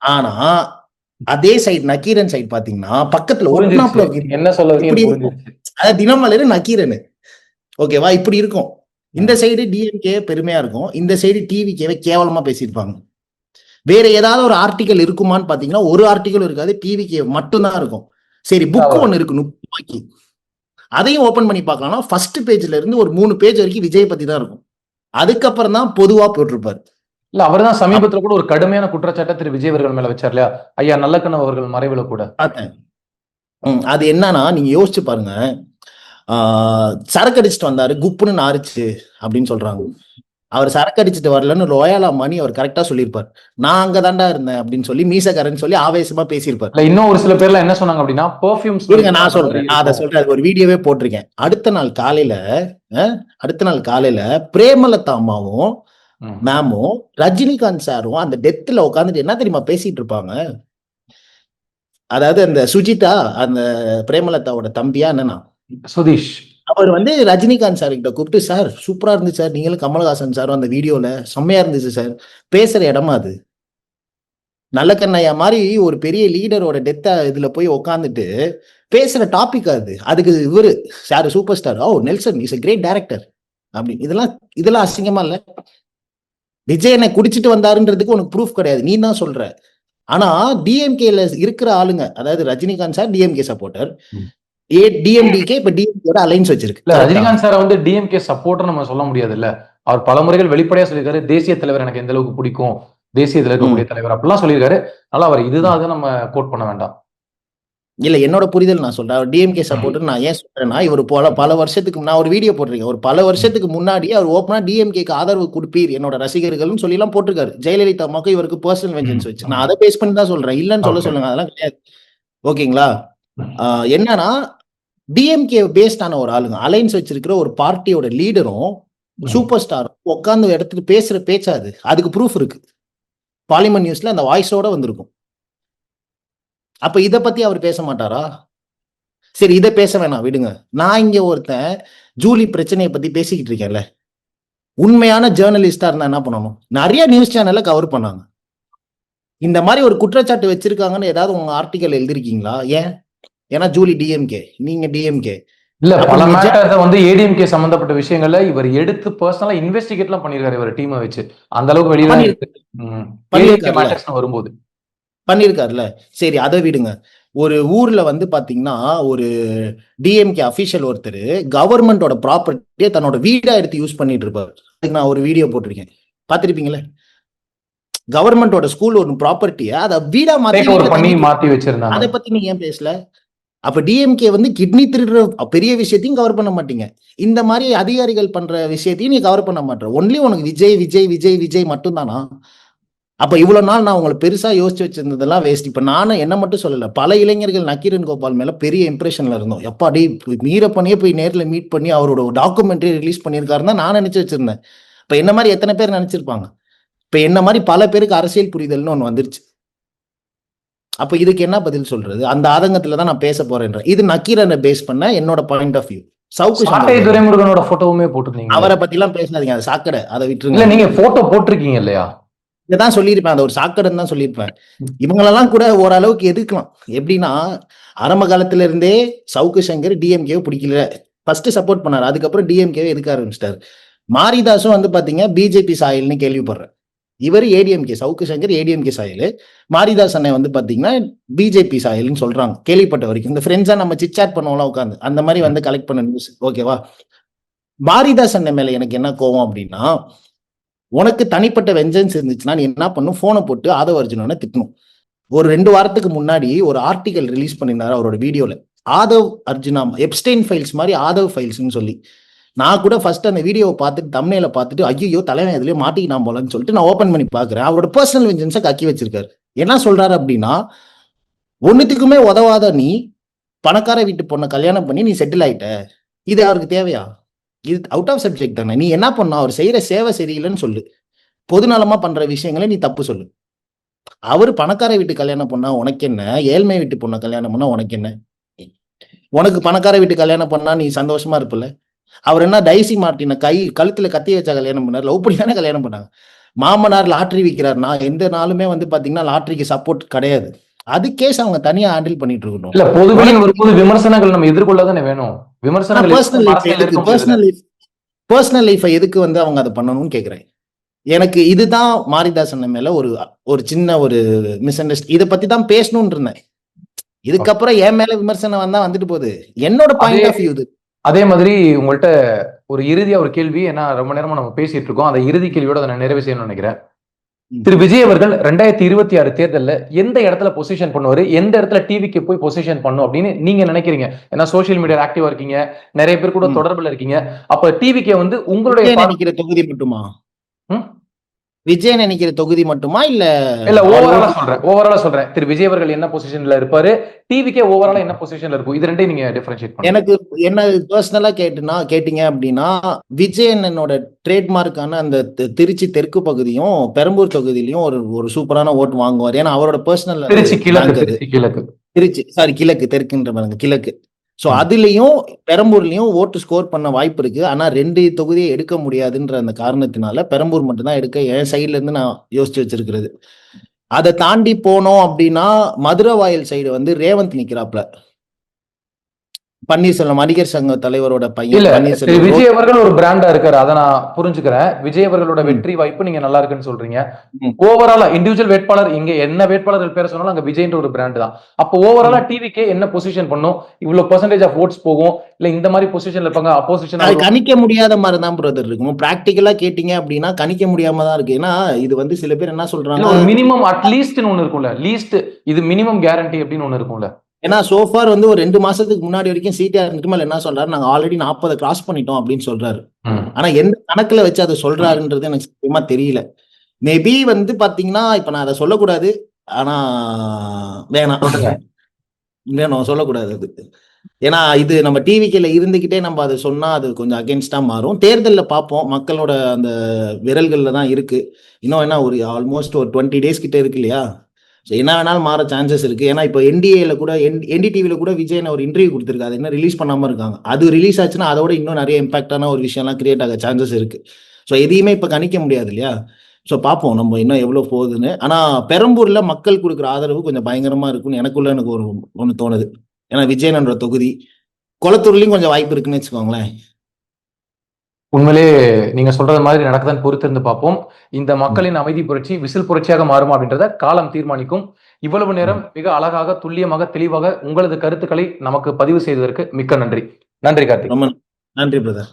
ஆனா அதே சைடு நக்கீரன் சைடு பாத்தீங்கன்னா பக்கத்துல என்ன சொல்ல, அதாவது தினமலர் நக்கீரன், ஓகேவா? இப்படி இருக்கும். இந்த சைடு டிஎம்கே பெருமையா இருக்கும், இந்த சைடு டிவிகேவை கேவலமா பேசியிருப்பாங்க. வேற ஏதாவது ஒரு ஆர்டிகல் இருக்குமான்னு பாத்தீங்கன்னா ஒரு ஆர்டிகல் இருக்காது, டிவிகே மட்டும்தான் இருக்கும். சரி, புக் ஒன்னு இருக்கு 30 ரூபாய்க்கு, அதையும் ஓபன் பண்ணி பார்க்கலாம். ஃபர்ஸ்ட் பேஜ்ல இருந்து ஒரு 3 பேஜ் வரைக்கும் விஜய் பத்தி தான் இருக்கும், அதுக்கப்புறம் தான் பொதுவா போட்டிருப்பாரு. இல்ல, அவர் தான் சமீபத்துல கூட ஒரு கடுமையான குற்றச்சாட்டை திரு விஜய் அவர்கள் மேல வச்சார் இல்லையா, ஐயா நல்லக்கண்ணு அவர்கள் மறைவுல கூட. அது என்னன்னா, நீங்க யோசிச்சு பாருங்க, சரக்கு அடிச்சுட்டு வந்தாரு, குப்புன்னு நாரிச்சு அப்படின்னு சொல்றாங்க. அவர் சரக்கு அடிச்சுட்டு வரலன்னு ரோயாலா மணி அவர் கரெக்டா சொல்லியிருப்பார். நான் அங்கதான்டா இருந்தேன் அப்படின்னு சொல்லி மீசக்காரன்னு சொல்லி ஆவேசமா பேசியிருப்பார். இன்னும் ஒரு சில பேர்ல என்ன சொன்னாங்க அப்படின்னா, பெர்ஃபியூம்ஸ் நான் சொல்றேன், அதை சொல்றேன், ஒரு வீடியோவே போட்டிருக்கேன். அடுத்த நாள் காலையில பிரேமலதா அம்மாவும் மேமும் ரஜினிகாந்த் சாரும் அந்த டெத்ல உட்காந்துட்டு என்ன தெரியுமா பேசிட்டு இருப்பாங்க? அதாவது அந்த சுஜிதா, அந்த பிரேமலதாவோட தம்பியா என்னன்னா சுதீஷ், அவர் வந்து ரஜினிகாந்த் சார் கிட்ட கூப்பிட்டு, சார் சூப்பரா இருந்துச்சு சார், நீங்களும் கமல்ஹாசன் சாரும் அந்த வீடியோல செம்மையா இருந்துச்சு சார், பேசுற இடமா அது? நல்லக்கண்ணையா மாதிரி ஒரு பெரிய லீடரோட டெத்த இதுல போய் உட்காந்துட்டு பேசுற டாபிக் அது. அதுக்கு இவரு sir super star, oh Nelson is a great director அப்படின்னு. இதெல்லாம் அசிங்கமா இல்ல? விஜய் என்ன குடிச்சிட்டு வந்தாருன்றதுக்கு உனக்கு ப்ரூஃப் கிடையாது, நீ தான் சொல்ற. ஆனா டிஎம்கேல இருக்கிற ஆளுங்க, அதாவது Rajinikanth sir DMK supporter, DMDK இப்ப டிஎம்கேட அலைன்ஸ் வச்சிருக்கு. ரஜினிகாந்த் சார் வந்து டிஎம்கே சப்போர்ட்டர் நம்ம சொல்ல முடியாது இல்ல. அவர் பல முறைகள் வெளிப்படையா சொல்லியிருக்காரு, தேசிய தலைவர் எனக்கு எந்த அளவுக்கு பிடிக்கும், தேசியத்தில் இருக்கக்கூடிய தலைவர் அப்படிலாம் சொல்லியிருக்காரு. அதனால அவர் இதுதான் அதை நம்ம கோட் பண்ண வேண்டாம். இல்ல, என்னோட புரிதல் நான் சொல்றேன். அவர் டிஎம்கே சப்போர்ட்டர் நான் ஏன் சொல்றேன்னா, இவர் பல வருஷத்துக்கு நான் ஒரு வீடியோ போட்டிருக்கேன், ஒரு பல வருஷத்துக்கு முன்னாடி அவர் ஓப்பனா டிஎம்கேக்கு ஆதரவு கொடுப்பீர் என்னோட ரசிகர்கள்னு சொல்லி எல்லாம் போட்டிருக்காரு. ஜெயலலிதா அம்மாக்கு இவருக்கு பர்சனல் வெஞ்சன்ஸ் வச்சு, நான் அதை பேஸ் பண்ணி தான் சொல்றேன், இல்லன்னு சொல்லுங்க, அதெல்லாம் கிடையாது. ஓகேங்களா? என்னன்னா, டிஎம்கே பேஸ்டான ஒரு ஆளுங்க, அலைன்ஸ் வச்சிருக்கிற ஒரு பார்ட்டியோட லீடரும் சூப்பர் ஸ்டாரும் உட்கார்ந்து இடத்துக்கு பேசுற பேச்சாது, அதுக்கு ப்ரூஃப் இருக்கு. பார்லிமெண்ட் நியூஸ்ல அந்த வாய்ஸோட வந்திருக்கும். அப்ப இத பத்தி அவர் பேச மாட்டாரா? சரி, இதை பேச வேணாம், விடுங்க. நான் இங்க ஒருத்தன் ஜூலி பிரச்சனையை பத்தி பேசிக்கிட்டு இருக்கேன்ல, உண்மையான ஜேர்னலிஸ்டா இருந்தா என்ன பண்ணணும்? நிறைய நியூஸ் சேனல்ல கவர் பண்ணாங்க. இந்த மாதிரி ஒரு குற்றச்சாட்டு வச்சிருக்காங்கன்னு ஏதாவது உங்க ஆர்டிகல் எழுதிருக்கீங்களா? ஏன்? ஏன்னா ஜூலி டிஎம்கே, நீங்க டிஎம்கே, இல்ல அப்ப பல நீங்க மேட்டர்ஸ வந்து ஏடிஎம்கே சம்பந்தப்பட்ட விஷயங்கள்ல இவர் எடுத்து பர்சனலா இன்வெஸ்டிகேட் எல்லாம் பண்ணிருக்காரு இவர் டீமை வச்சு. அந்த அளவுக்கு வெளியதான் இருக்கு. ஏடிஎம்கே பண்ணிருக்காருல்ல மேட்டர்ஸ் வரும்போது பண்ணிருக்காருல்ல. சரி, அதை விடுங்க. ஒரு ஊர்ல வந்து பாத்தீங்கன்னா, ஒரு டிஎம்கே அபிஷியல் ஒருத்தர் கவர்மெண்டோட ப்ராப்பர்ட்டியை தன்னோட வீடா எடுத்து யூஸ் பண்ணிட்டு இருப்பாரு. அதுக்கு நான் ஒரு வீடியோ போட்டிருக்கேன், பாத்திருப்பீங்களே. கவர்மெண்டோட ஸ்கூல் ஒரு ப்ராப்பர்ட்டியை அதை வீடா மாத்தி டேக் ஓவர் வீட்டுல பண்ணி தங்கிட்டு மாத்தி வச்சிருந்தாங்க. அதை பத்தி நீங்க ஏன் பேசல? அப்ப டிஎம்கே வந்து கிட்னி திருடுற பெரிய விஷயத்தையும் கவர் பண்ண மாட்டீங்க, இந்த மாதிரி அதிகாரிகள் பண்ற விஷயத்தையும் நீ கவர் பண்ண மாட்டேற. ஒன்லி உனக்கு விஜய் விஜய் விஜய் விஜய் மட்டும் தானா? அப்ப இவ்வளவு நாள் நான் உங்களை பெருசா யோசிச்சு வச்சிருந்ததெல்லாம் வேஸ்ட். இப்ப நானும் என்ன மட்டும் சொல்லல, பல இளைஞர்கள் நக்கீரன் கோபால் மேல பெரிய இம்ப்ரெஷன்ல இருந்தோம். எப்பா டே மீரப்பனையே போய் நேர்ல மீட் பண்ணி அவரோட டாக்குமெண்ட்ரி ரிலீஸ் பண்ணியிருக்காருன்னு தான் நான் நினைச்சு வச்சிருந்தேன். இப்ப என்ன மாதிரி எத்தனை பேர் நினைச்சிருப்பாங்க? இப்ப என்ன மாதிரி பல பேருக்கு அரசியல் புரிதல்னு ஒண்ணு வந்துருச்சு. அப்ப இதுக்கு என்ன பதில் சொல்றது? அந்த ஆதங்கத்துல தான் நான் பேச போறேன். இது நக்கீரனை பேஸ் பண்ண என்னோட பாயிண்ட் ஆஃப் வியூ. சவுக்கு சாட்டை சங்கர் துரைமுருகனோட போட்டோவுமே போட்டிருந்தீங்க. அவரை பத்தி எல்லாம் பேசாதீங்க, அது சாக்கடை, அதை இல்ல விட்டுருங்க. நீங்க போட்டோ போட்டிருக்கீங்க இல்லையா? இதான் சொல்லியிருப்பேன், அதை ஒரு சாக்கடைன்னு தான் சொல்லியிருப்பேன். இவங்களெல்லாம் கூட ஓரளவுக்கு எதிர்க்கலாம். எப்படின்னா, ஆரம்ப காலத்துல இருந்தே சவுக்கு சங்கர் டிஎம்கேவை பிடிக்கல, ஃபர்ஸ்ட் சப்போர்ட் பண்ணாரு, அதுக்கப்புறம் டிஎம்கேவை எதுக்க ஆரம்பிச்சிட்டாரு. மாரிதாசும் வந்து பாத்தீங்க பிஜேபி சாயல்னு கேள்விப்படுறேன். இவர் ஏடிஎம்கே, சவுக்கு சங்கர் ஏடிஎம்கே சாயல், மாரிதாஸ் அண்ணன் வந்து பாத்தீங்கன்னா பிஜேபி சாயல்னு சொல்றாங்க கேள்விப்பட்ட வரைக்கும். இந்த ஃப்ரெண்ட்ஸா நம்ம சிட்சாட் பண்ணுவோம்லாம் உட்காந்து, அந்த மாதிரி வந்து கலெக்ட் பண்ண நியூஸ். ஓகேவா? மாரிதாஸ் அண்ணன் மேல எனக்கு என்ன கோவம் அப்படின்னா, உனக்கு தனிப்பட்ட வெஞ்சன்ஸ் இருந்துச்சுன்னா நீ என்ன பண்ணும், போனை போட்டு ஆதவ அர்ஜுனனை திட்டணும். ஒரு 2 வாரத்துக்கு முன்னாடி ஒரு ஆர்டிகல் ரிலீஸ் பண்ணியிருந்தாரு அவரோட வீடியோல, ஆதவ் அர்ஜுனா எப்ஸ்டெயின் ஃபைல்ஸ் மாதிரி ஆதவ் ஃபைல்ஸ்னு சொல்லி. நான் கூட ஃபர்ஸ்ட் அந்த வீடியோவை பார்த்துட்டு தம்ப்நெயில பார்த்துட்டு ஐயோ தலைவன் இதுலயே மாட்டிக்கினான் போலன்னு சொல்லிட்டு நான் ஓபன் பண்ணி பாக்குறேன். அவரோட பர்சனல் வெஞ்சன்ஸை கக்கி வச்சிருக்காரு. என்ன சொல்றாரு அப்படின்னா, ஒன்னுத்துக்குமே உதவாத நீ பணக்கார வீட்டு பொண்ணை கல்யாணம் பண்ணி நீ செட்டில் ஆயிட்ட, இது அவருக்கு தேவையா? இது அவுட் ஆஃப் சப்ஜெக்ட் தானே. நீ என்ன பண்ண, அவர் செய்யற சேவை சரியில்லைன்னு சொல்லு, பொதுநலமா பண்ற விஷயங்களை நீ தப்பு சொல்லு. அவரு பணக்கார வீட்டு கல்யாணம் பண்ணா உனக்கு என்ன, ஏழ்மை வீட்டு பொண்ணை கல்யாணம் பண்ணா உனக்கு என்ன? உனக்கு பணக்கார வீட்டு கல்யாணம் பண்ணா நீ சந்தோஷமா இருப்பல. அவர் என்ன டைசி மார்ட்டின கழுத்துல கத்தி வச்சா கல்யாணம் பண்ணார்? லவ் பண்ணி தானே கல்யாணம் பண்ணாங்க. மாமனார் லாட்ரி விற்கிறார், நான் எந்த நாளுமே வந்து பாத்தீங்கன்னா லாட்ரிக்கு சப்போர்ட் கிடையாது. அது கேஸ் அவங்க தனியா ஹேண்டில் பண்ணிட்டு இருக்கணும். இல்ல பொதுவெளியில் வரும்போது விமர்சனங்கள் நம்ம எதிர்கொள்ளதானே வேணும். விமர்சனங்கள் பர்சனல் லைஃபை எதுக்கு வந்து அவங்க அதை பண்ணணும்னு கேக்குறேன். எனக்கு இதுதான் மாரிதாசன் மேல ஒரு சின்ன ஒரு மிஸ் அண்டர்ஸ்டாண்ட். இதை பத்தி தான் பேசணும்னு இருந்தேன். இதுக்கப்புறம் என் மேல விமர்சனம் வந்தா வந்துட்டு போகுது, என்னோட பாயிண்ட் ஆஃப் வியூ இது. அதே மாதிரி உங்கள்கிட்ட ஒரு இறுதியா ஒரு கேள்வி, ஏன்னா ரொம்ப நேரமா நம்ம பேசிட்டு இருக்கோம், அந்த இறுதி கேள்வியோட அதை நான் நிறைவு செய்யணும்னு நினைக்கிறேன். திரு விஜய் அவர்கள் 2026 தேர்தல்ல எந்த இடத்துல பொசிஷன் பண்ணுவாரு, எந்த இடத்துல டிவிக்கு போய் பொசிஷன் பண்ணும் அப்படின்னு நீங்க நினைக்கிறீங்க? ஏன்னா சோசியல் மீடியா ஆக்டிவா இருக்கீங்க, நிறைய பேர் கூட தொடர்புல இருக்கீங்க. அப்ப டிவிக்கு வந்து உங்களுடைய நினைக்கிற தொகுதி மட்டுமா? விஜய் நினைக்கிற தொகுதி மட்டுமா இல்ல ஓவராலா சொல்றேன். திரு விஜய் அவர்கள் என்ன பொசிஷன்ல இருப்பாரு, டிவிக்கே ஓவராலா என்ன பொசிஷன்ல இருக்கும், இது ரெண்டையும் நீங்க டிஃபரன்ஷியேட் பண்ணுங்க. எனக்கு என்ன பர்சனலா கேட்டீங்க அப்படின்னா, விஜய் என்னோட ட்ரேட்மார்க்கான அந்த திருச்சி தெற்கு பகுதியும் பெரம்பூர் தொகுதியிலையும் ஒரு சூப்பரான ஓட்டு வாங்குவார். ஏன்னா அவரோட பர்சனல் கிழக்கு தெற்குன்ற பாருங்க, கிழக்கு. சோ அதுலயும் பெரம்பூர்லயும் ஓட்டு ஸ்கோர் பண்ண வாய்ப்பு இருக்கு. ஆனா 2 தொகுதியை எடுக்க முடியாதுன்ற அந்த காரணத்தினால பெரம்பூர் மட்டும்தான் எடுக்க என் சைட்ல இருந்து நான் யோசிச்சு வச்சிருக்கிறது. அதை தாண்டி போனோம் அப்படின்னா மதுரை வாயில் சைடு வந்து ரேவந்த் நிக்கிறாப்ல, பன்னீர்செல்வம் நடிகர் சங்க தலைவரோட பையன். விஜய் அவர்கள் ஒரு பிராண்டா இருக்காரு, அதை நான் புரிஞ்சுக்கிறேன். விஜய் அவர்களோட வெற்றி வாய்ப்பு நீங்க நல்லா இருக்குன்னு சொல்றீங்க. ஓவராலா இண்டிவிஜுவல் வேட்பாளர், இங்க என்ன வேட்பாளர்கள் பேர சொன்னாலும் அங்க விஜய்ன்ற ஒரு பிராண்ட் தான். அப்போ ஓவராலா டிவிக்கே என்ன பொசிஷன் பண்ணும், இவ்வளவு பெர்சன்டேஜ் ஆஃப் ஓட்ஸ் போகும், இல்ல இந்த மாதிரி பொசிஷன்ல இருப்பாங்க, அப்போசிஷன் கணிக்க முடியாத மாதிரி தான் பிரதர் இருக்கும். பிராக்டிகலா கேட்டீங்க அப்படின்னா கணிக்க முடியாம தான் இருக்கு. ஏன்னா இது வந்து சில பேர் என்ன சொல்றாங்க, மினிமம் அட்லீஸ்ட்னு ஒண்ணு இருக்கும்ல, லீஸ்ட் இது மினிமம் கேரண்டி அப்படின்னு ஒண்ணு இருக்கும்ல. ஏன்னா சோஃபார் வந்து ஒரு 2 மாசத்துக்கு முன்னாடி வரைக்கும் சிடிஆர் மேல என்ன சொல்றாரு, நாங்க ஆல்ரெடி 40 கிராஸ் பண்ணிட்டோம் அப்படின்னு சொல்றாரு. ஆனா எந்த கணக்குல வச்சு அதை சொல்றாருன்றது எனக்கு சத்தியமா தெரியல. மேபி வந்து பாத்தீங்கன்னா இப்ப நான் அதை சொல்லக்கூடாது, ஆனா வேணாம் சொல்லக்கூடாது அது. ஏன்னா இது நம்ம டிவிக்கில இருந்துகிட்டே நம்ம அதை சொன்னா அது கொஞ்சம் அகேன்ஸ்டா மாறும். தேர்தலில் பார்ப்போம், மக்களோட அந்த விரல்கள்ல தான் இருக்கு. இன்னும் என்ன ஒரு ஆல்மோஸ்ட் ஒரு 20 டேஸ் கிட்ட இருக்கு இல்லையா? என்ன வேணாலும் மாற சான்சஸ் இருக்கு. ஏன்னா இப்போ என்டிஏல கூட என்டிடிவில கூட விஜய் ஒரு இன்டர்வியூ கொடுத்துருக்காரு, என்ன ரிலீஸ் பண்ணாம இருக்காங்க. அது ரிலீஸ் ஆச்சுன்னா அதோட இன்னும் நிறைய இம்பாக்டான ஒரு விஷயம்லாம் கிரியேட் ஆக சான்சஸ் இருக்கு. ஸோ எதையுமே இப்போ கணிக்க முடியாது இல்லையா? ஸோ பார்ப்போம் நம்ம இன்னும் எவ்வளோ போகுதுன்னு. ஆனால் பெரம்பூர்ல மக்கள் கொடுக்குற ஆதரவு கொஞ்சம் பயங்கரமா இருக்குன்னு எனக்கு ஒன்று தோணுது. ஏன்னா விஜயனன்ற தொகுதி கொளத்தூர்லயும் கொஞ்சம் வாய்ப்பு இருக்குன்னு வச்சுக்கோங்களேன். உண்மையிலே நீங்க சொல்றது மாதிரி நடக்குதான்னு பொறுத்திருந்து பார்ப்போம். இந்த மக்களின் அமைதி புரட்சி விசில் புரட்சியாக மாறுமா அப்படின்றத காலம் தீர்மானிக்கும். இவ்வளவு நேரம் மிக அழகாக, துல்லியமாக, தெளிவாக உங்களது கருத்துக்களை நமக்கு பதிவு செய்ததற்கு மிக்க நன்றி. நன்றி கார்த்திக். ரொம்ப நன்றி பிரதர்.